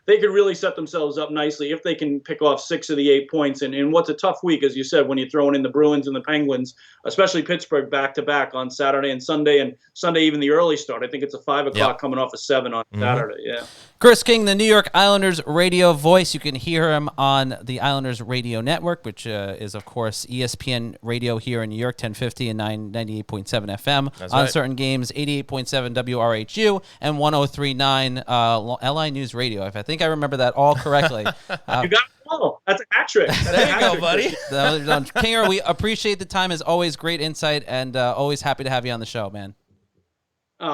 they could really set themselves up nicely if they can pick off 6 of the 8 points. And in what's a tough week, as you said, when you're throwing in the Bruins and the Penguins, especially Pittsburgh back-to-back on Saturday and Sunday even the early start. I think it's a 5 o'clock coming off of 7 on Saturday. Yeah. Chris King, the New York Islanders radio voice. You can hear him on the Islanders radio network, which is, of course, ESPN radio here in New York, 1050 and 98.7 FM. That's on right. certain games, 88.7 WRHU and 103.9 LI News Radio. If I think I remember that all correctly. You got it all. That's a hat trick. There you go, buddy. Kinger, we appreciate the time. As always, great insight, and always happy to have you on the show, man.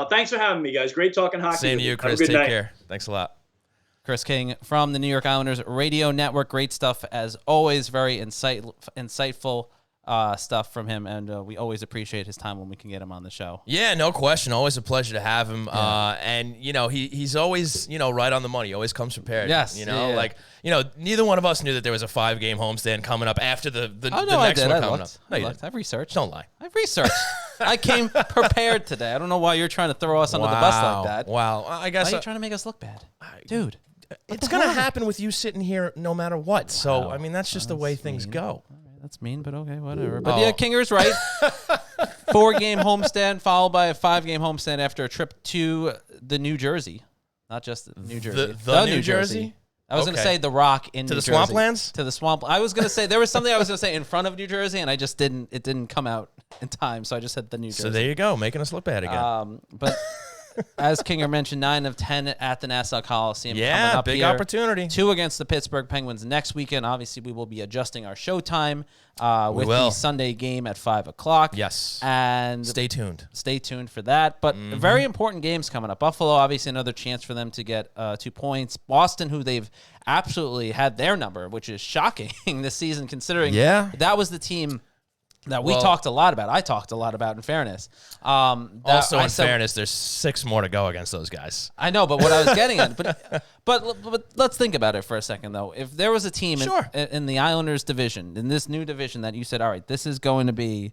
Thanks for having me, guys. Great talking hockey. Same to you, Chris. Take care. Thanks a lot. Chris King from the New York Islanders radio network. Great stuff as always. Very insightful stuff from him, and we always appreciate his time when we can get him on the show. Yeah, no question. Always a pleasure to have him. Yeah. And he's always right on the money. He always comes prepared. Yes, neither one of us knew that there was a 5-game homestand coming up after the next one coming up. No, you didn't. I've researched. Don't lie. I've researched. I came prepared today. I don't know why you're trying to throw us under the bus like that. Wow. I guess. Why are you trying to make us look bad, dude? It's going to happen with you sitting here no matter what. Wow. So, I mean, that's just the way things go. That's mean, but okay, whatever. But yeah, Kinger's right. 4-game homestand followed by a 5-game homestand after a trip to the New Jersey. Not just New Jersey. The New Jersey? I was going to say the Rock in New Jersey. To the Swamplands? To the swamp. I was going to say, there was something I was going to say in front of New Jersey, and I just didn't. It didn't come out in time, so I just said the New Jersey. So there you go, making us look bad again. But as Kinger mentioned, 9 of 10 at the Nassau Coliseum. Yeah, coming up big here. opportunity. 2 against the Pittsburgh Penguins next weekend. Obviously, we will be adjusting our showtime with the Sunday game at 5 o'clock. Yes. And stay tuned. Stay tuned for that. But very important games coming up. Buffalo, obviously, another chance for them to get 2 points. Boston, who they've absolutely had their number, which is shocking this season, considering that was the team that we talked a lot about. I talked a lot about, in fairness. Also, in fairness, there's 6 more to go against those guys. I know, but what I was getting at, but let's think about it for a second, though. If there was a team in the Islanders division, in this new division, that you said, all right, this is going to be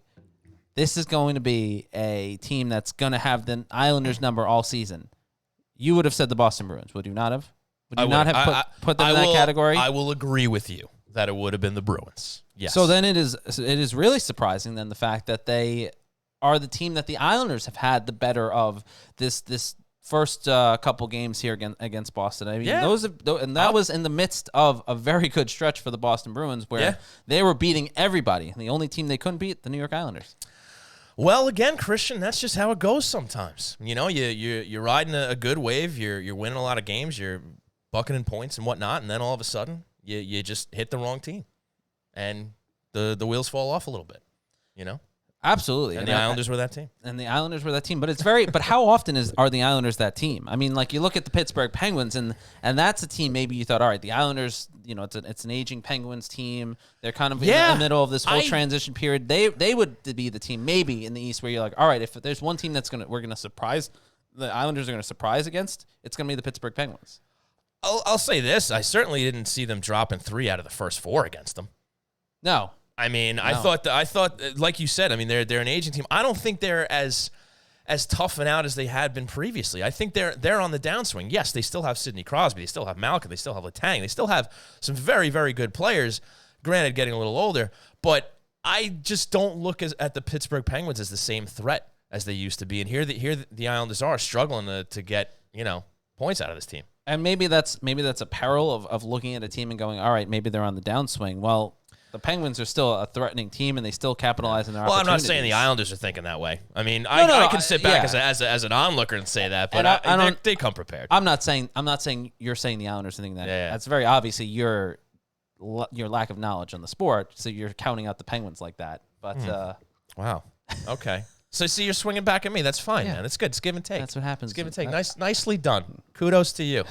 a team that's going to have the Islanders number all season, you would have said the Boston Bruins, would you not have? Would you not have put them in that category? I will agree with you that it would have been the Bruins. Yes. So then it is really surprising then the fact that they are the team that the Islanders have had the better of this first couple games here against Boston. I mean, that was in the midst of a very good stretch for the Boston Bruins where they were beating everybody. The only team they couldn't beat, the New York Islanders. Well, again, Christian, that's just how it goes sometimes. You're riding a good wave. You're winning a lot of games. You're bucketing points and whatnot, and then all of a sudden you just hit the wrong team. And the wheels fall off a little bit, Absolutely. And the Islanders were that team. But how often are the Islanders that team? I mean, like, you look at the Pittsburgh Penguins, and that's a team maybe you thought, all right, the Islanders, it's an aging Penguins team. They're kind of in the middle of this whole transition period. They would be the team maybe in the East where you're like, all right, if there's one team we're going to surprise, the Islanders are going to surprise against, it's going to be the Pittsburgh Penguins. I'll say this. I certainly didn't see them dropping 3 out of the first 4 against them. No. I mean, I thought, like you said, I mean, they're an aging team. I don't think they're as tough and out as they had been previously. I think they're on the downswing. Yes, they still have Sidney Crosby. They still have Malkin. They still have Letang. They still have some very, very good players, granted getting a little older. But I just don't look at the Pittsburgh Penguins as the same threat as they used to be. And here the Islanders are struggling to get, points out of this team. And maybe that's a peril of looking at a team and going, all right, maybe they're on the downswing. Well, the Penguins are still a threatening team, and they still capitalize on their opportunities. I'm not saying the Islanders are thinking that way. I mean, I can sit back as an onlooker and say that, but they come prepared. I'm not saying you're saying the Islanders are thinking that. Yeah. That's very obviously your lack of knowledge on the sport, so you're counting out the Penguins like that. But wow, okay. So see, you're swinging back at me. That's fine, man. It's good. It's give and take. That's what happens. It's give and take. Nicely done. Kudos to you.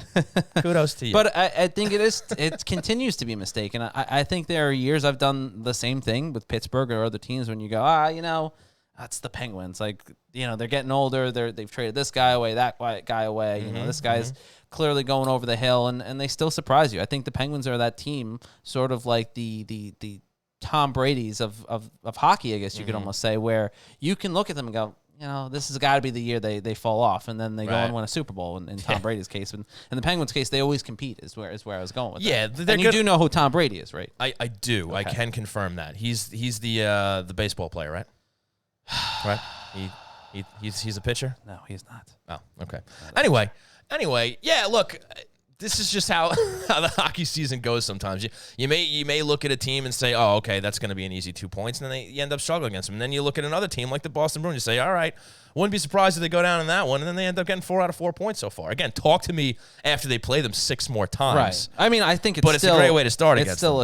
Kudos to you. But I think it continues to be a mistake. And I think there are years I've done the same thing with Pittsburgh or other teams when you go, that's the Penguins. Like, they're getting older. They've traded this guy away, that guy away. This guy's clearly going over the hill, and they still surprise you. I think the Penguins are that team, sort of like the Tom Brady's of hockey, I guess you could almost say, where you can look at them and go, this has got to be the year they fall off, and then they go and win a Super Bowl. In Tom Brady's case, and in the Penguins' case, they always compete. Is where I was going with that. And you do know who Tom Brady is, right? I do. Okay. I can confirm that he's the baseball player, right? Right. He's a pitcher. No, he's not. Oh, okay. Anyway, yeah. Look. This is just how the hockey season goes sometimes. You may look at a team and say, oh, okay, that's going to be an easy 2 points, and then you end up struggling against them. And then you look at another team like the Boston Bruins, you say, all right, wouldn't be surprised if they go down in that one, and then they end up getting 4 out of 4 points so far. Again, talk to me after they play them 6 more times. Right. I mean, I think it's a great way to start against them.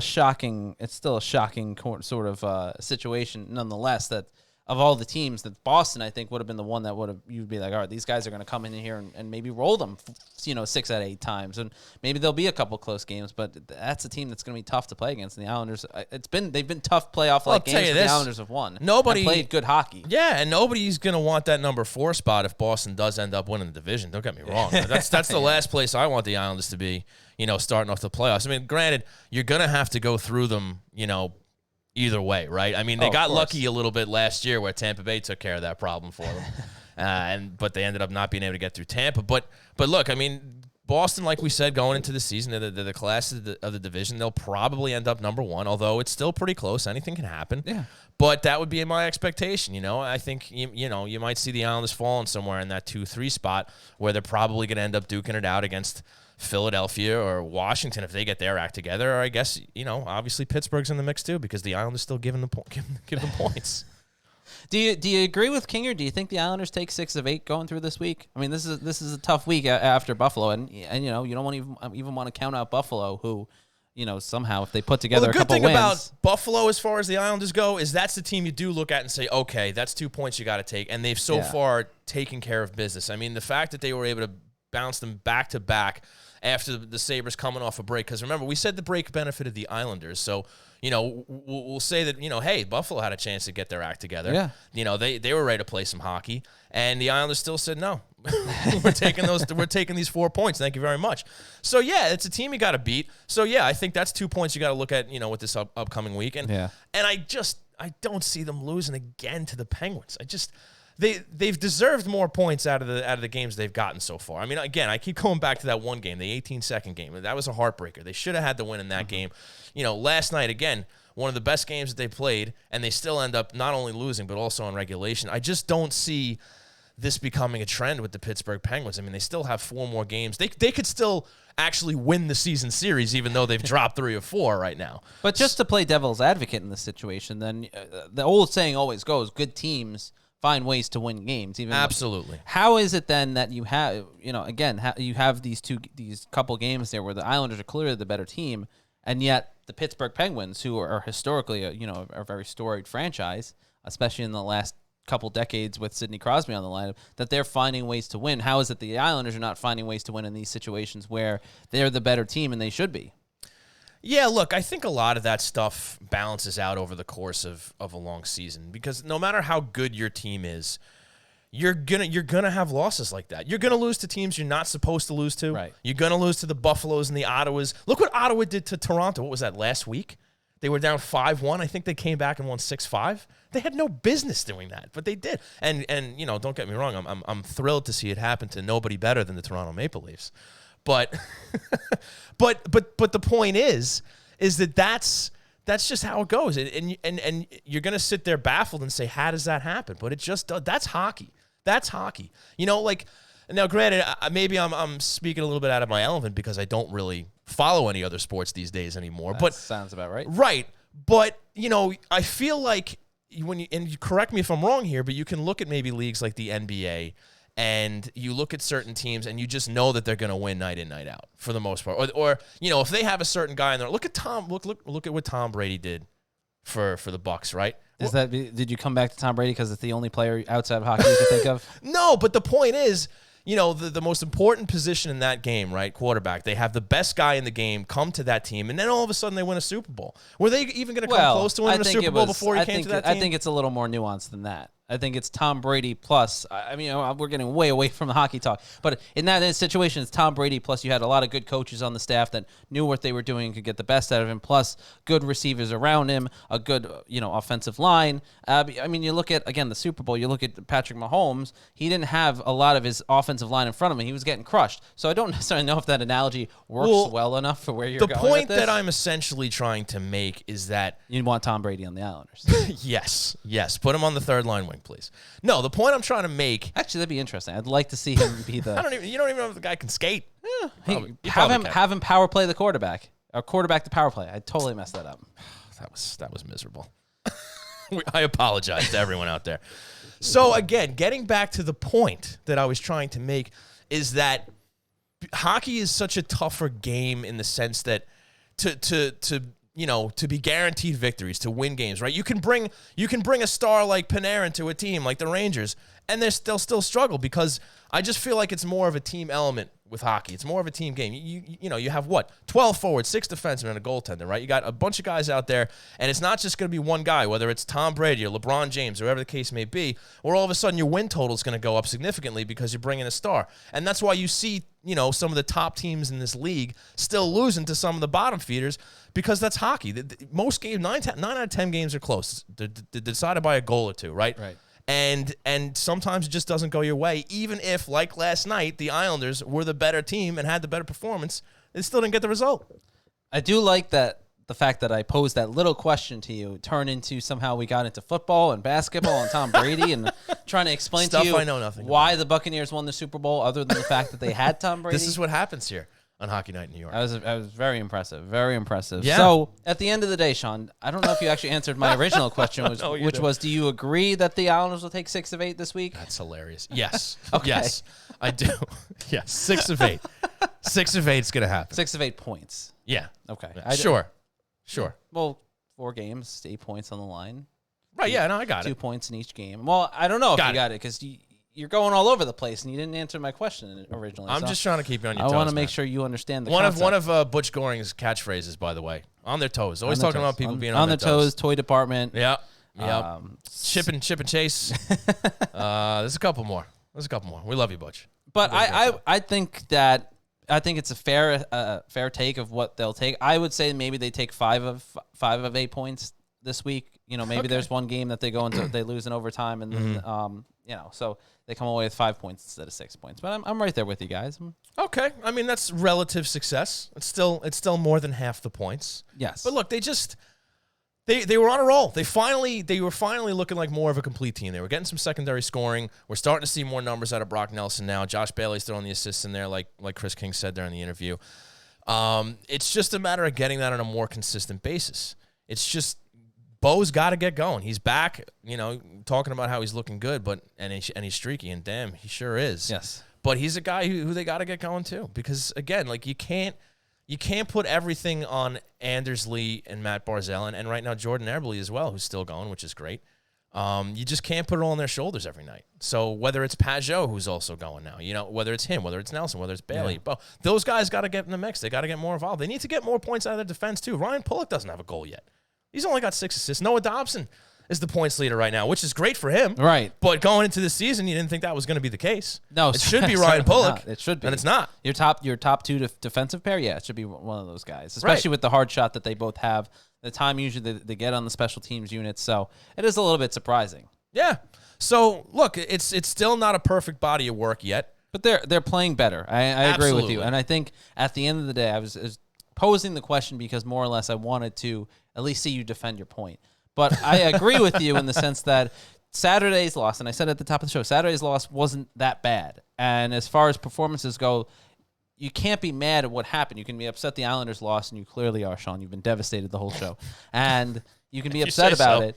It's still a shocking sort of situation nonetheless that of all the teams, that Boston, I think, would have been the one that you'd be like, all right, these guys are going to come in here and maybe roll them, 6 out of 8 times, and maybe there'll be a couple close games. But that's a team that's going to be tough to play against. And the Islanders, they've been tough playoff games. The Islanders have won. Nobody played good hockey. Yeah, and nobody's going to want that number 4 spot if Boston does end up winning the division. Don't get me wrong. That's the last place I want the Islanders to be. Starting off the playoffs. I mean, granted, you're going to have to go through them. Either way, right? I mean, they got lucky a little bit last year where Tampa Bay took care of that problem for them, but they ended up not being able to get through Tampa. But look, I mean, Boston, like we said, going into the season, they're the class of the division. They'll probably end up number 1, although it's still pretty close. Anything can happen. Yeah. But that would be my expectation. I think you might see the Islanders falling somewhere in that 2-3 spot where they're probably going to end up duking it out against Philadelphia or Washington if they get their act together, or I guess obviously Pittsburgh's in the mix too because the Islanders still give them points. Do you agree with King, or do you think the Islanders take 6 of 8 going through this week? I mean, this is a tough week after Buffalo, and you don't want to even want to count out Buffalo, who somehow if they put together a couple wins. The good thing about Buffalo as far as the Islanders go is that's the team you do look at and say, okay, that's 2 points you got to take, and they've so far taken care of business. I mean, the fact that they were able to bounce them back to back after the Sabres coming off a break. Because remember, we said the break benefited the Islanders. So, we'll say that, hey, Buffalo had a chance to get their act together. Yeah. They were ready to play some hockey. And the Islanders still said, no, we're taking these 4 points. Thank you very much. So, yeah, it's a team you got to beat. So, yeah, I think that's 2 points you got to look at, with this upcoming week. And I don't see them losing again to the Penguins. They've deserved more points out of the games they've gotten so far. I mean, again, I keep going back to that one game, the 18-second game. That was a heartbreaker. They should have had the win in that game. Last night, again, one of the best games that they played, and they still end up not only losing but also in regulation. I just don't see this becoming a trend with the Pittsburgh Penguins. I mean, they still have 4 more games. They could still actually win the season series, even though they've dropped 3 or 4 right now. But just to play devil's advocate in this situation, then the old saying always goes, good teams find ways to win games. Absolutely. How is it then that you have, you have these couple games there where the Islanders are clearly the better team, and yet the Pittsburgh Penguins, who are historically a very storied franchise, especially in the last couple decades with Sidney Crosby on the lineup, that they're finding ways to win? How is it the Islanders are not finding ways to win in these situations where they're the better team and they should be? Yeah, look, I think a lot of that stuff balances out over the course of a long season because no matter how good your team is, you're gonna have losses like that. You're gonna lose to teams you're not supposed to lose to. Right. You're gonna lose to the Buffaloes and the Ottawas. Look what Ottawa did to Toronto. What was that, last week? They were down 5-1. I think they came back and won 6-5. They had no business doing that, but they did. And don't get me wrong, I'm thrilled to see it happen to nobody better than the Toronto Maple Leafs. But but the point is that that's just how it goes, and you're gonna sit there baffled and say, how does that happen? But it just does. That's hockey. That's hockey. Now, granted, maybe I'm speaking a little bit out of my element because I don't really follow any other sports these days anymore. But sounds about right. Right. But, I feel like and you correct me if I'm wrong here, but you can look at maybe leagues like the NBA and you look at certain teams and you just know that they're going to win night in, night out for the most part. Or if they have a certain guy in there, look at what Tom Brady did for the Bucs, right? Did you come back to Tom Brady because it's the only player outside of hockey you can think of? No, but the point is, the most important position in that game, right? Quarterback. They have the best guy in the game come to that team, and then all of a sudden they win a Super Bowl. Were they even going to come close to winning a Super Bowl before he came to that team? I think it's a little more nuanced than that. I think it's Tom Brady plus. I mean, we're getting way away from the hockey talk, but in that situation, it's Tom Brady plus. You had a lot of good coaches on the staff that knew what they were doing and could get the best out of him. Plus, good receivers around him, a good offensive line. I mean, you look at again the Super Bowl. You look at Patrick Mahomes. He didn't have a lot of his offensive line in front of him. He was getting crushed. So I don't necessarily know if that analogy works well enough for where you're going. The point that I'm essentially trying to make is that you want Tom Brady on the Islanders. Yes. Put him on the third line wing, please. No, the point I'm trying to make. Actually, that'd be interesting. I'd like to see him be the. You don't even know if the guy can skate. Yeah, have him power play the quarterback or quarterback the power play. I totally messed that up. That was miserable. I apologize to everyone out there. So again, getting back to the point that I was trying to make is that hockey is such a tougher game in the sense that to be guaranteed victories, to win games, right? You can bring a star like Panarin to a team like the Rangers, and they'll still struggle because I just feel like it's more of a team element with hockey. It's more of a team game. You have 12 forwards, 6 defensemen, and a goaltender, right? You got a bunch of guys out there, and it's not just going to be one guy, whether it's Tom Brady or LeBron James or whatever the case may be, or all of a sudden your win total is going to go up significantly because you're bringing a star. And that's why you see, some of the top teams in this league still losing to some of the bottom feeders because that's hockey. Most games, 9 out of 10 games are close. They're decided by a goal or two, right? Right. And sometimes it just doesn't go your way. Even if, like last night, the Islanders were the better team and had the better performance, they still didn't get the result. I do like that the fact that I posed that little question to you turned into somehow we got into football and basketball and Tom Brady and trying to explain to you I know nothing why the Buccaneers won the Super Bowl other than the fact that they had Tom Brady. This is what happens here on Hockey Night in New York. I was very impressive. Very impressive. Yeah. So, at the end of the day, Sean, I don't know if you actually answered my original question, which was, do you agree that the Islanders will take 6 of 8 this week? That's hilarious. Yes. Okay. Yes, I do. Yes, 6 of 8. 6 of 8 is going to happen. 6 of 8 points. Yeah. Okay. Yeah. Sure. Well, 4 games, 8 points on the line. Right, yeah, no, I got 2 it. 2 points in each game. Well, I don't know if you got it because you're going all over the place, and you didn't answer my question originally. I'm just trying to keep you on your toes. I want to make sure you understand the one concept. of Butch Goring's catchphrases, by the way, on their toes. Always talking about people being on their toes. Toy department. Yeah. Chip and Chase. There's a couple more. We love you, Butch. But I think it's a fair take of what they'll take. I would say maybe they take 5 of 8 points this week. Maybe there's one game that they go into they lose in overtime, and then so they come away with 5 points instead of 6 points. But I'm right there with you guys. Okay, I mean that's relative success. It's still more than half the points. Yes, but look, they were on a roll. They were finally looking like more of a complete team. They were getting some secondary scoring. We're starting to see more numbers out of Brock Nelson now. Josh Bailey's throwing the assists in there, like Chris King said during the interview. It's just a matter of getting that on a more consistent basis. It's just Bo's got to get going. He's back, talking about how he's looking good, and he's streaky, and damn, he sure is. Yes. But he's a guy who they got to get going too, because again, like you can't put everything on Anders Lee and Matt Barzal, and right now Jordan Eberle as well, who's still going, which is great. You just can't put it all on their shoulders every night. So whether it's Pajot, who's also going now, whether it's him, whether it's Nelson, whether it's Bailey, those guys got to get in the mix. They got to get more involved. They need to get more points out of their defense too. Ryan Pulock doesn't have a goal yet. He's only got 6 assists. Noah Dobson is the points leader right now, which is great for him. Right. But going into this season, you didn't think that was going to be the case. No, it should be Ryan Pulock. It should be. And it's not. Your top 2 defensive pair, it should be one of those guys, especially with the hard shot that they both have. The time usually they get on the special teams units, so it is a little bit surprising. Yeah. So, look, it's still not a perfect body of work yet. But they're playing better. I agree with you. And I think at the end of the day, I was posing the question because more or less I wanted to at least see you defend your point. But I agree with you in the sense that Saturday's loss, and I said at the top of the show, Saturday's loss wasn't that bad. And as far as performances go, you can't be mad at what happened. You can be upset the Islanders lost, and you clearly are, Sean. You've been devastated the whole show. And you can be upset about it.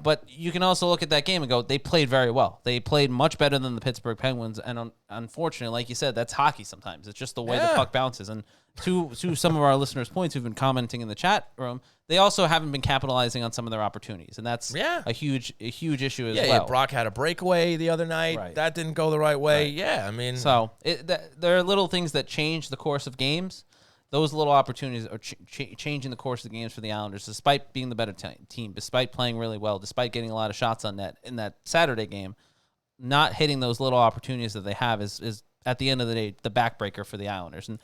But you can also look at that game and go, they played very well. They played much better than the Pittsburgh Penguins. And unfortunately, like you said, that's hockey sometimes. It's just the way the puck bounces. And to some of our listeners' points who've been commenting in the chat room, they also haven't been capitalizing on some of their opportunities. And that's a huge issue as well. Yeah, Brock had a breakaway the other night. Right. That didn't go the right way. Right. Yeah, I mean. So there are little things that change the course of games. Those little opportunities are changing the course of the games for the Islanders, despite being the better team, despite playing really well, despite getting a lot of shots on net in that Saturday game. Not hitting those little opportunities that they have is at the end of the day, the backbreaker for the Islanders. And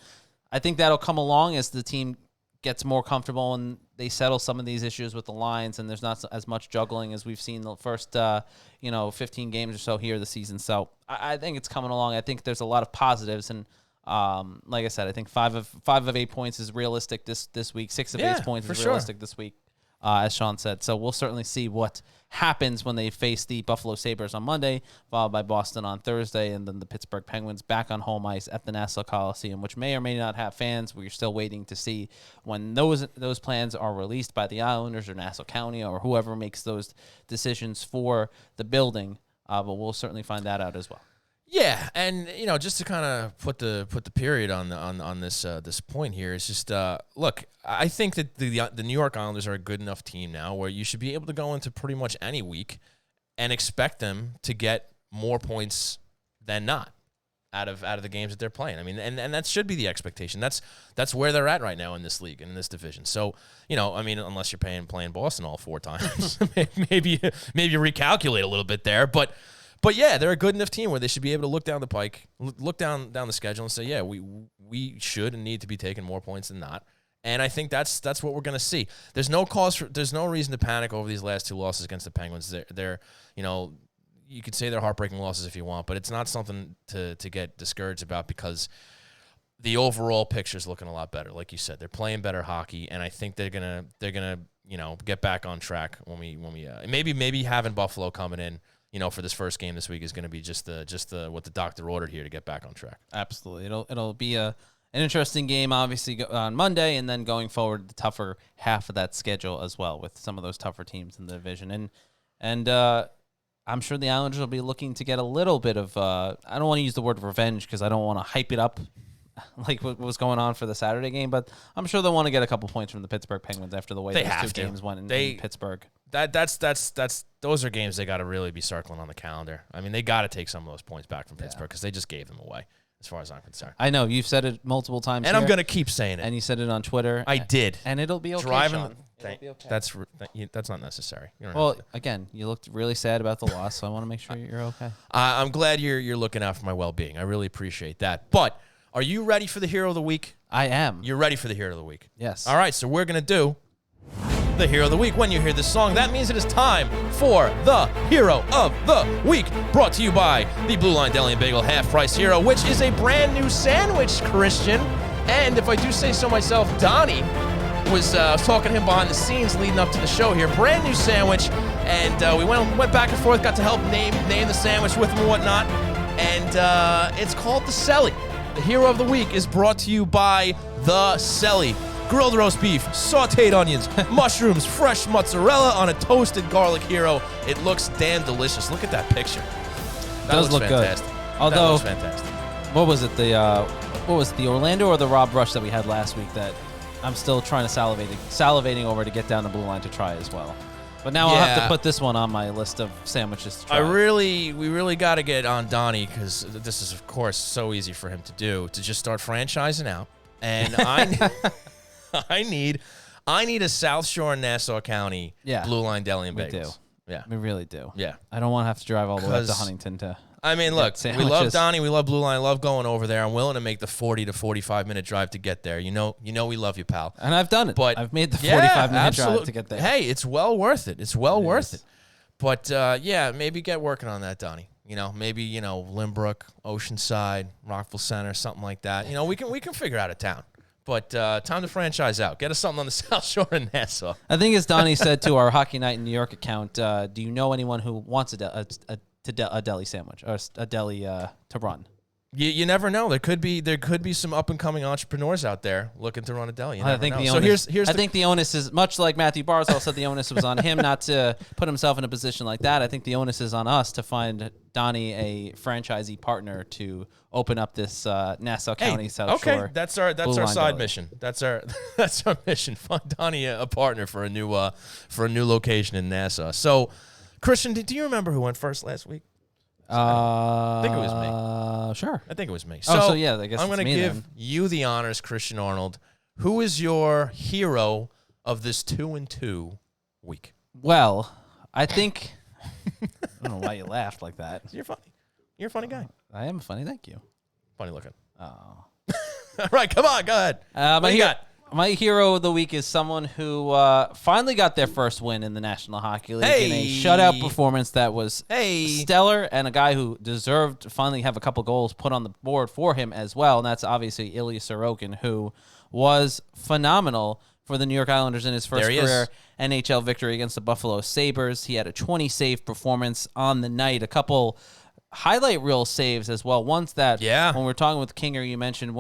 I think that'll come along as the team gets more comfortable and they settle some of these issues with the lines, and there's not as much juggling as we've seen the first 15 games or so here this season. So I think it's coming along. I think there's a lot of positives, and like I said, I think 5 of 8 points is realistic this week. 6 of 8 points is realistic this week, as Sean said. So we'll certainly see what happens when they face the Buffalo Sabres on Monday, followed by Boston on Thursday, and then the Pittsburgh Penguins back on home ice at the Nassau Coliseum, which may or may not have fans. We're still waiting to see when those plans are released by the Islanders or Nassau County or whoever makes those decisions for the building. But we'll certainly find that out as well. Yeah, and just to kind of put the period on this point here, is just look. I think that the New York Islanders are a good enough team now where you should be able to go into pretty much any week and expect them to get more points than not out of the games that they're playing. I mean, and that should be the expectation. That's where they're at right now in this league and in this division. So I mean, unless you're playing Boston all 4 times, maybe recalculate a little bit there, but yeah, they're a good enough team where they should be able to look down the pike, look down the schedule and say, yeah, we should and need to be taking more points than not. And I think that's what we're going to see. There's no reason to panic over these last 2 losses against the Penguins. They're you could say they're heartbreaking losses if you want, but it's not something to get discouraged about because the overall picture is looking a lot better. Like you said, they're playing better hockey, and I think they're gonna get back on track when we maybe having Buffalo coming in for this first game this week is going to be just the what the doctor ordered here to get back on track. Absolutely. It'll be an interesting game, obviously, on Monday, and then going forward, the tougher half of that schedule as well with some of those tougher teams in the division. And I'm sure the Islanders will be looking to get a little bit of, I don't want to use the word revenge because I don't want to hype it up like what was going on for the Saturday game, but I'm sure they'll want to get a couple points from the Pittsburgh Penguins after the way those 2 games went in Pittsburgh. Those are games they got to really be circling on the calendar. I mean, they got to take some of those points back from Pittsburgh because they just gave them away, as far as I'm concerned. I know you've said it multiple times, and I'm going to keep saying it. And you said it on Twitter. I did, and it'll be okay. Sean. It'll be okay. That's not necessary. Again, you looked really sad about the loss, so I want to make sure you're okay. I'm glad you're looking out for my well-being. I really appreciate that. But are you ready for the Hero of the Week? I am. You're ready for the Hero of the Week? Yes. All right, so we're going to do the Hero of the Week. When you hear this song, that means it is time for the Hero of the Week, brought to you by the Blue Line Deli and Bagel Half Price Hero, which is a brand new sandwich, Christian. And if I do say so myself, Donnie was talking to him behind the scenes leading up to the show here. Brand new sandwich, and we went back and forth, got to help name the sandwich with him and whatnot. And it's called the Celly. The Hero of the Week is brought to you by the Celly. Grilled roast beef, sauteed onions, mushrooms, fresh mozzarella on a toasted garlic hero. It looks damn delicious. Look at that picture. That does look fantastic. Good. Although, that looks fantastic. What was it? The Orlando or the Rob Rush that we had last week that I'm still trying to salivating over to get down the Blue Line to try as well. But now I'll have to put this one on my list of sandwiches to try. We really got to get on Donnie because this is, of course, so easy for him to do, to just start franchising out. And I need a South Shore and Nassau County Blue Line Deli and Bagels. We do. Yeah. We really do. Yeah. I don't want to have to drive all the way up to Huntington to I mean, look, we love Donnie. We love Blue Line. I love going over there. I'm willing to make the 40 to 45-minute drive to get there. You know we love you, pal. And I've done it. But I've made the 45-minute drive to get there. Hey, it's well worth it. It's well worth it. But, maybe get working on that, Donnie. Maybe, Lynbrook, Oceanside, Rockville Center, something like that. We can figure out a town. But time to franchise out. Get us something on the South Shore in Nassau. I think as Donnie said to our Hockey Night in New York account, do you know anyone who wants a deli sandwich or a deli to run? You never know. There could be some up and coming entrepreneurs out there looking to run a deli. I think the onus, I think the onus is much like Matthew Barzal said. The onus was on him not to put himself in a position like that. I think the onus is on us to find Donnie a franchisee partner to open up this Nassau County South Shore. Okay, that's our side mission. That's our mission. Find Donnie a partner for a new location in Nassau. So, Christian, do you remember who went first last week? I think it was me. Sure. I think it was me. So yeah, I guess I'm going to give you the honors, Christian Arnold. Who is your hero of this 2-2 week? Well, I think I don't know why you laughed like that. You're funny. You're a funny guy. I am funny. Thank you. Funny looking. Oh. All right, come on, go ahead. What do you got? My hero of the week is someone who finally got their first win in the National Hockey League in a shutout performance that was stellar, and a guy who deserved to finally have a couple goals put on the board for him as well, and that's obviously Ilya Sorokin, who was phenomenal for the New York Islanders in his first career NHL victory against the Buffalo Sabres. He had a 20-save performance on the night, a couple highlight reel saves as well. Once that, when we're talking with Kinger, you mentioned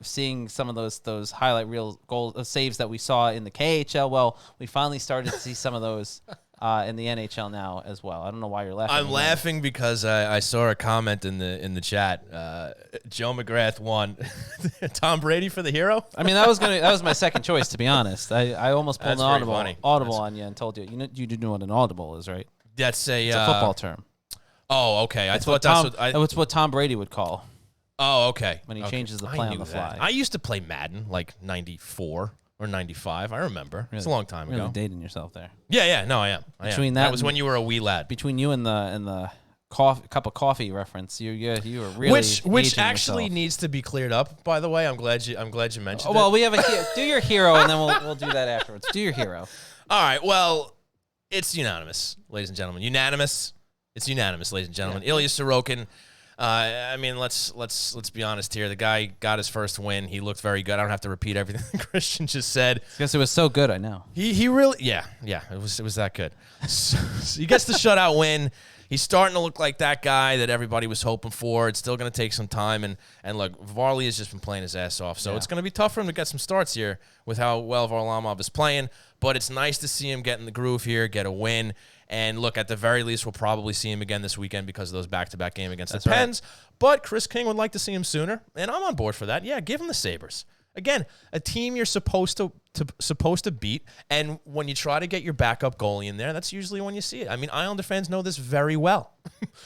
seeing some of those highlight reel saves that we saw in the KHL. Well, we finally started to see some of those in the NHL now as well. I don't know why you're laughing. I'm laughing because I saw a comment in the chat. Joe McGrath won. Tom Brady for the hero. I mean, that was my second choice, to be honest. I almost pulled an audible on you and told you. You do know what an audible is, right? That's it's a football term. Oh, okay. I thought that's what Tom Brady would call. Oh, okay. When he changes the play on the fly. I used to play Madden like 94 or 95. I remember. It's a long time ago. You're dating yourself there. Yeah. No, I am. That was when you were a wee lad. Between you and the cup of coffee reference, you were really which actually yourself. Needs to be cleared up. By the way, I'm glad you mentioned. Well, we have do your hero, and then we'll do that afterwards. Do your hero. All right. Well, it's unanimous, ladies and gentlemen. Unanimous. It's unanimous, ladies and gentlemen. Yeah. Ilya Sorokin. I mean, let's be honest here. The guy got his first win. He looked very good. I don't have to repeat everything Christian just said. Because it was so good. I know. He really it was that good. So he gets the shutout win. He's starting to look like that guy that everybody was hoping for. It's still going to take some time, and look, Varley has just been playing his ass off. So it's going to be tough for him to get some starts here with how well Varlamov is playing. But it's nice to see him get in the groove here, get a win. And look, at the very least, we'll probably see him again this weekend because of those back-to-back games against the Pens. But Chris King would like to see him sooner, and I'm on board for that. Yeah, give him the Sabres. Again, a team you're supposed to beat, and when you try to get your backup goalie in there, that's usually when you see it. I mean, Islander fans know this very well.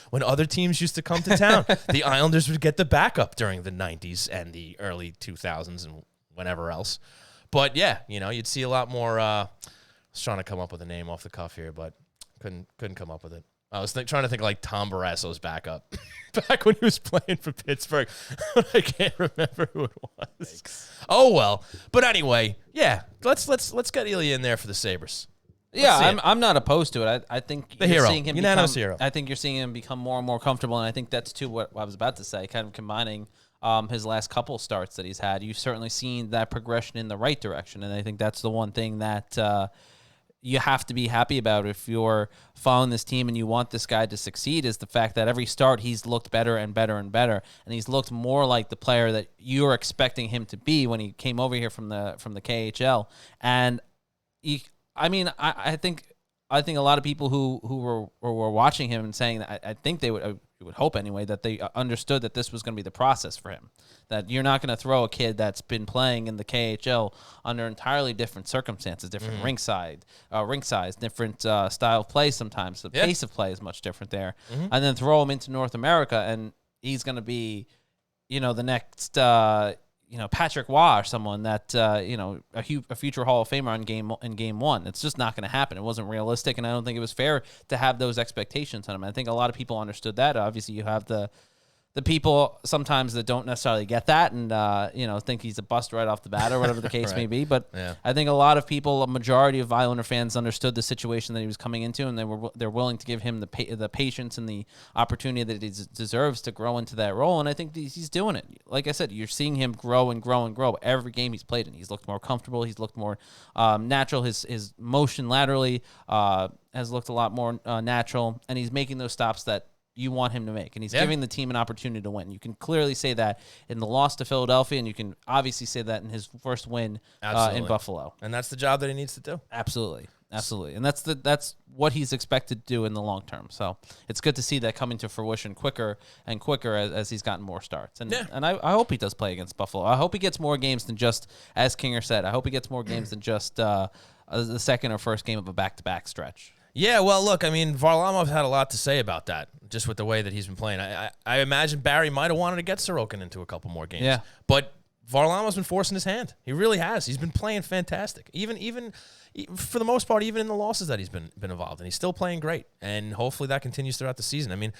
When other teams used to come to town, the Islanders would get the backup during the 90s and the early 2000s and whenever else. But, yeah, you'd see a lot more. I was trying to come up with a name off the cuff here, but couldn't come up with it. I was trying to think like Tom Barasso's backup back when he was playing for Pittsburgh. I can't remember who it was. Thanks. Oh well, but anyway, yeah. Let's get Ilya in there for the Sabres. I'm not opposed to it. I think the hero, seeing him unanimous hero. I think you're seeing him become more and more comfortable, and I think that's too what I was about to say. Kind of combining his last couple starts that he's had. You've certainly seen that progression in the right direction, and I think that's the one thing that. You have to be happy about if you're following this team and you want this guy to succeed is the fact that every start he's looked better and better and better, and he's looked more like the player that you're expecting him to be when he came over here from the KHL. And I think a lot of people who were watching him and saying that I think they would hope anyway that they understood that this was going to be the process for him. That you're not going to throw a kid that's been playing in the KHL under entirely different circumstances, different rink size, different style of play sometimes. The pace of play is much different there. Mm-hmm. And then throw him into North America, and he's going to be, the next, Patrick Waugh or someone that, a future Hall of Famer in game one. It's just not going to happen. It wasn't realistic, and I don't think it was fair to have those expectations on him. I think a lot of people understood that. Obviously, you have the people sometimes that don't necessarily get that and, think he's a bust right off the bat or whatever the case may be. But I think a lot of people, a majority of Islander fans understood the situation that he was coming into, and they're willing to give him the patience and the opportunity that he deserves to grow into that role. And I think he's doing it. Like I said, you're seeing him grow and grow and grow every game he's played in. He's looked more comfortable. He's looked more natural. His motion laterally has looked a lot more natural, and he's making those stops that you want him to make, and he's giving the team an opportunity to win. You can clearly say that in the loss to Philadelphia, and you can obviously say that in his first win in Buffalo. And that's the job that he needs to do. Absolutely. And that's what he's expected to do in the long term. So it's good to see that coming to fruition quicker and quicker as he's gotten more starts. And I hope he does play against Buffalo. I hope he gets more games than just, as Kinger said, I hope he gets more games than just the second or first game of a back-to-back stretch. Yeah, well, look, I mean, Varlamov had a lot to say about that, just with the way that he's been playing. I imagine Barry might have wanted to get Sorokin into a couple more games. Yeah. But Varlamov's been forcing his hand. He really has. He's been playing fantastic. Even for the most part, even in the losses that he's been involved in, he's still playing great. And hopefully that continues throughout the season. I mean,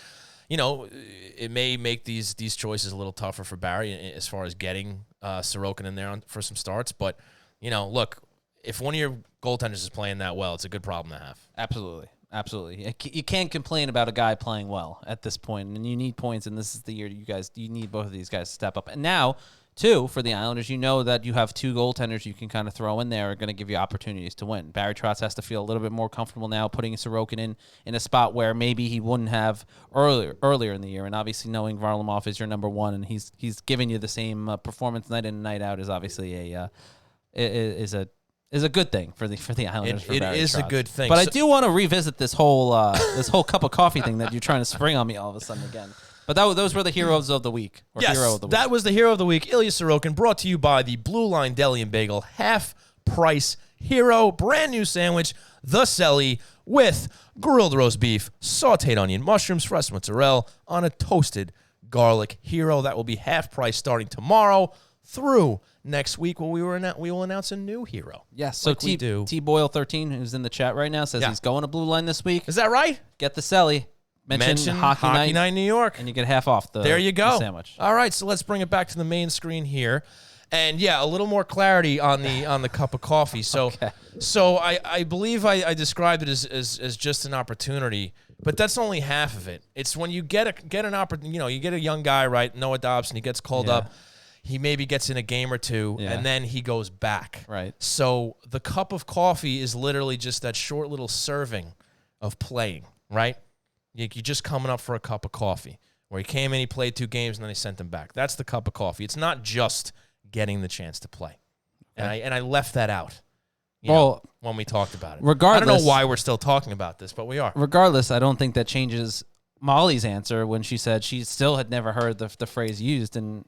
you know, it may make these choices a little tougher for Barry as far as getting Sorokin in there for some starts. But, you know, look, if one of your goaltenders is playing that well, it's a good problem to have. Absolutely. You can't complain about a guy playing well at this point, and you need points, and this is the year you need both of these guys to step up. And now, too, for the Islanders, you know that you have two goaltenders you can kind of throw in there are going to give you opportunities to win. Barry Trotz has to feel a little bit more comfortable now putting Sorokin in a spot where maybe he wouldn't have earlier in the year. And obviously knowing Varlamov is your number one and he's giving you the same performance night in and night out is obviously is a good thing for the Islanders. It is a good thing. But I do want to revisit this whole cup of coffee thing that you're trying to spring on me all of a sudden again. But those were the heroes of the week. Yes, that was the hero of the week. Ilya Sorokin, brought to you by the Blue Line Deli and Bagel half-price hero brand new sandwich, the Selly, with grilled roast beef, sautéed onion, mushrooms, fresh mozzarella on a toasted garlic hero. That will be half price starting tomorrow through next week when we will announce a new hero. Yes, so T-Boyle13, who's in the chat right now, says he's going to Blue Line this week. Is that right? Get the Selly. Mention Hockey Night New York. And you get half off there you go. The sandwich. All right, so let's bring it back to the main screen here. And yeah, a little more clarity on the cup of coffee. So okay. So I believe I described it as just an opportunity, but that's only half of it. It's when you get an opportunity, you get a young guy, right? Noah Dobson, he gets called up. He maybe gets in a game or two, and then he goes back. Right. So the cup of coffee is literally just that short little serving of playing, right? You're just coming up for a cup of coffee, where he came in, he played 2 games, and then they sent him back. That's the cup of coffee. It's not just getting the chance to play. And I left that out when we talked about it. Regardless, I don't know why we're still talking about this, but we are. Regardless, I don't think that changes Molly's answer when she said she still had never heard the phrase used, and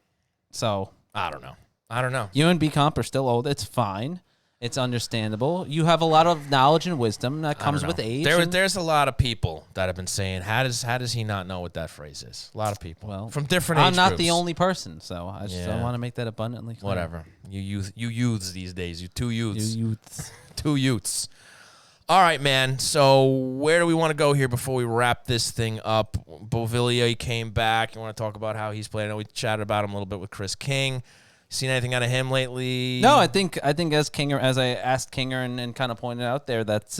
so I don't know. You and B Comp are still old. It's fine. It's understandable. You have a lot of knowledge and wisdom that comes with age. There's a lot of people that have been saying, how does he not know what that phrase is? A lot of people. From different age I'm not groups. the only person, so I just don't want to make that abundantly clear. Whatever. You youths these days. You two youths. You youths. Two youths. All right, man. So where do we want to go here before we wrap this thing up? Beauvillier came back. You want to talk about how he's played? I know we chatted about him a little bit with Chris King. Seen anything out of him lately? No, I think as I asked Kinger and kind of pointed out there, that's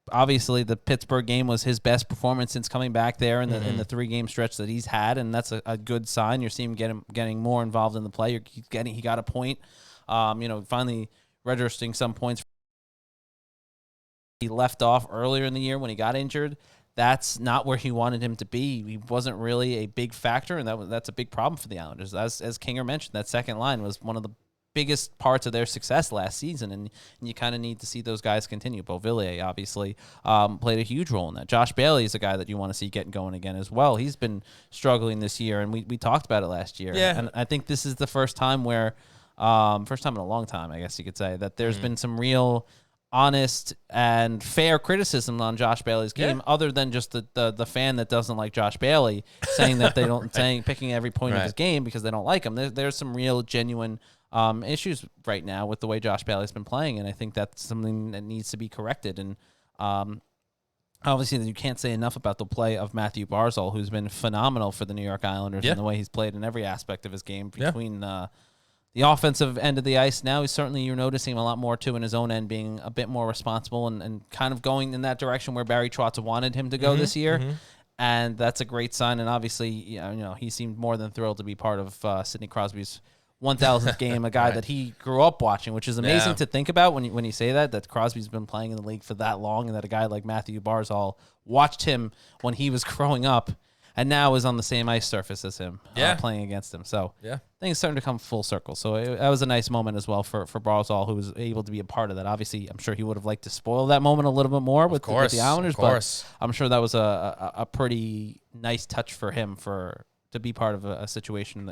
obviously the Pittsburgh game was his best performance since coming back there in the 3-game stretch that he's had, and that's a good sign. You're seeing him getting more involved in the play. He got a point. Finally registering some points. He left off earlier in the year when he got injured. That's not where he wanted him to be. He wasn't really a big factor, and that's a big problem for the Islanders. As Kinger mentioned, that second line was one of the biggest parts of their success last season, and you kind of need to see those guys continue. Beauvillier, obviously, played a huge role in that. Josh Bailey is a guy that you want to see getting going again as well. He's been struggling this year, and we talked about it last year. Yeah. And I think this is the first time where, first time in a long time, I guess you could say, that there's been some real honest and fair criticism on Josh Bailey's game, other than just the fan that doesn't like Josh Bailey saying that they don't picking every point of his game because they don't like him. There's some real genuine issues right now with the way Josh Bailey's been playing, and I think that's something that needs to be corrected. And obviously, you can't say enough about the play of Matthew Barzal, who's been phenomenal for the New York Islanders and the way he's played in every aspect of his game between the offensive end of the ice. Now you're noticing him a lot more too in his own end, being a bit more responsible and kind of going in that direction where Barry Trotz wanted him to go this year. And that's a great sign. And obviously, he seemed more than thrilled to be part of Sidney Crosby's 1,000th game, a guy that he grew up watching, which is amazing to think about when you say that Crosby's been playing in the league for that long, and that a guy like Matthew Barzal watched him when he was growing up. and now is on the same ice surface as him, playing against him. So things starting to come full circle. So that was a nice moment as well for Barzal, who was able to be a part of that. Obviously, I'm sure he would have liked to spoil that moment a little bit more with the Islanders, but I'm sure that was a pretty nice touch for him to be part of a situation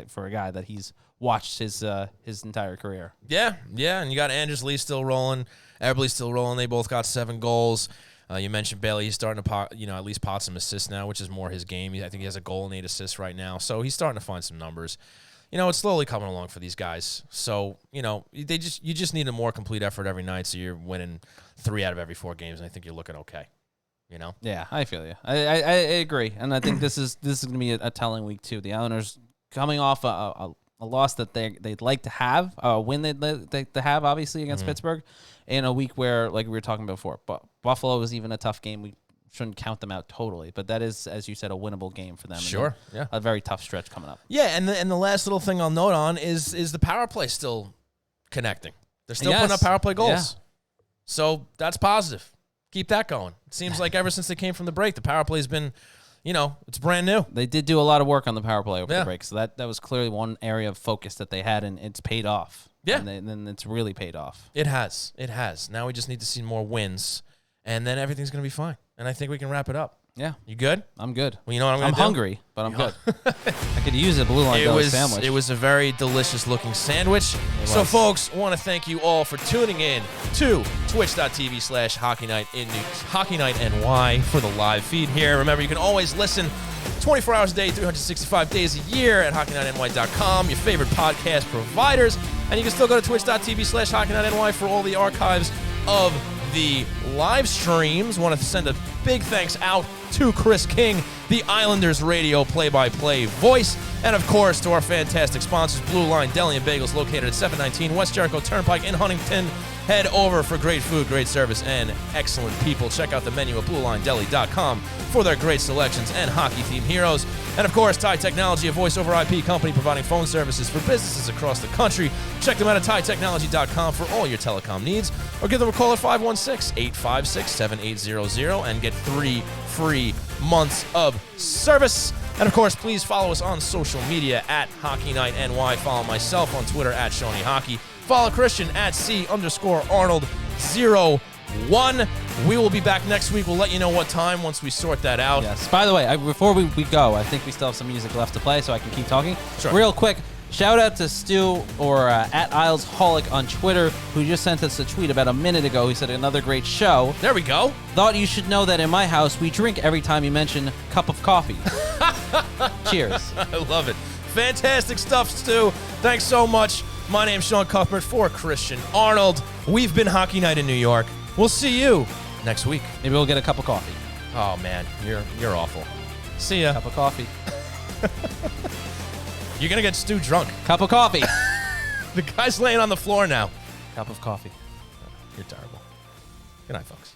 for a guy that he's watched his entire career. Yeah, and you got Anders Lee still rolling, Eberle still rolling. They both got 7 goals. You mentioned Bailey. He's starting to at least pot some assists now, which is more his game. I think he has a goal and 8 assists right now, so he's starting to find some numbers. It's slowly coming along for these guys. So you just need a more complete effort every night, so you're winning 3 out of every 4 games, and I think you're looking okay. Yeah, I feel you. I agree, and I think this is going to be a telling week too. The Islanders coming off a loss that they'd like to have, a win they'd like to have, obviously against Pittsburgh, in a week where, like we were talking about before, but Buffalo was even a tough game. We shouldn't count them out totally, but that is, as you said, a winnable game for them. Sure, yeah, a very tough stretch coming up. Yeah, and the last little thing I'll note on is the power play still connecting. They're still putting up power play goals, so that's positive. Keep that going. It seems like ever since they came from the break, the power play's been, it's brand new. They did do a lot of work on the power play over the break, so that was clearly one area of focus that they had, and it's paid off. Yeah. And then it's really paid off. It has. Now we just need to see more wins, and then everything's going to be fine. And I think we can wrap it up. Yeah. You good? I'm good. Well, you know what I'm going to do? I'm hungry, but I'm good. I could use a Blue Line Deli sandwich. It was a very delicious-looking sandwich. So, folks, I want to thank you all for tuning in to twitch.tv/HockeyNightNY for the live feed here. Remember, you can always listen 24 hours a day, 365 days a year at HockeyNightNY.com, your favorite podcast providers. And you can still go to twitch.tv/HockeyNightNY for all the archives of the live streams. Want to send a big thanks out to Chris King, the Islanders radio play-by-play voice, and of course to our fantastic sponsors, Blue Line Deli and Bagels, located at 719 West Jericho Turnpike in Huntington. Head over for great food, great service, and excellent people. Check out the menu at BlueLineDeli.com for their great selections and hockey-themed heroes. And of course, Ty Technology, a voice-over IP company providing phone services for businesses across the country. Check them out at TyTechnology.com for all your telecom needs, or give them a call at 516-856-7800 and get 3 free months of service. And of course, please follow us on social media at HockeyNightNY. Follow myself on Twitter at ShoneyHockey. Follow Christian at C_Arnold01. We will be back next week. We'll let you know what time once we sort that out. Yes. By the way, before we go, I think we still have some music left to play, so I can keep talking. Sure. Real quick, shout out to Stu or at IslesHolic on Twitter, who just sent us a tweet about a minute ago. He said, another great show. There we go. Thought you should know that in my house, we drink every time you mention cup of coffee. Cheers. I love it. Fantastic stuff, Stu. Thanks so much. My name's Sean Cuthbert for Christian Arnold. We've been Hockey Night in New York. We'll see you next week. Maybe we'll get a cup of coffee. Oh, man. You're awful. See ya. Cup of coffee. You're going to get Stu drunk. Cup of coffee. The guy's laying on the floor now. Cup of coffee. You're terrible. Good night, folks.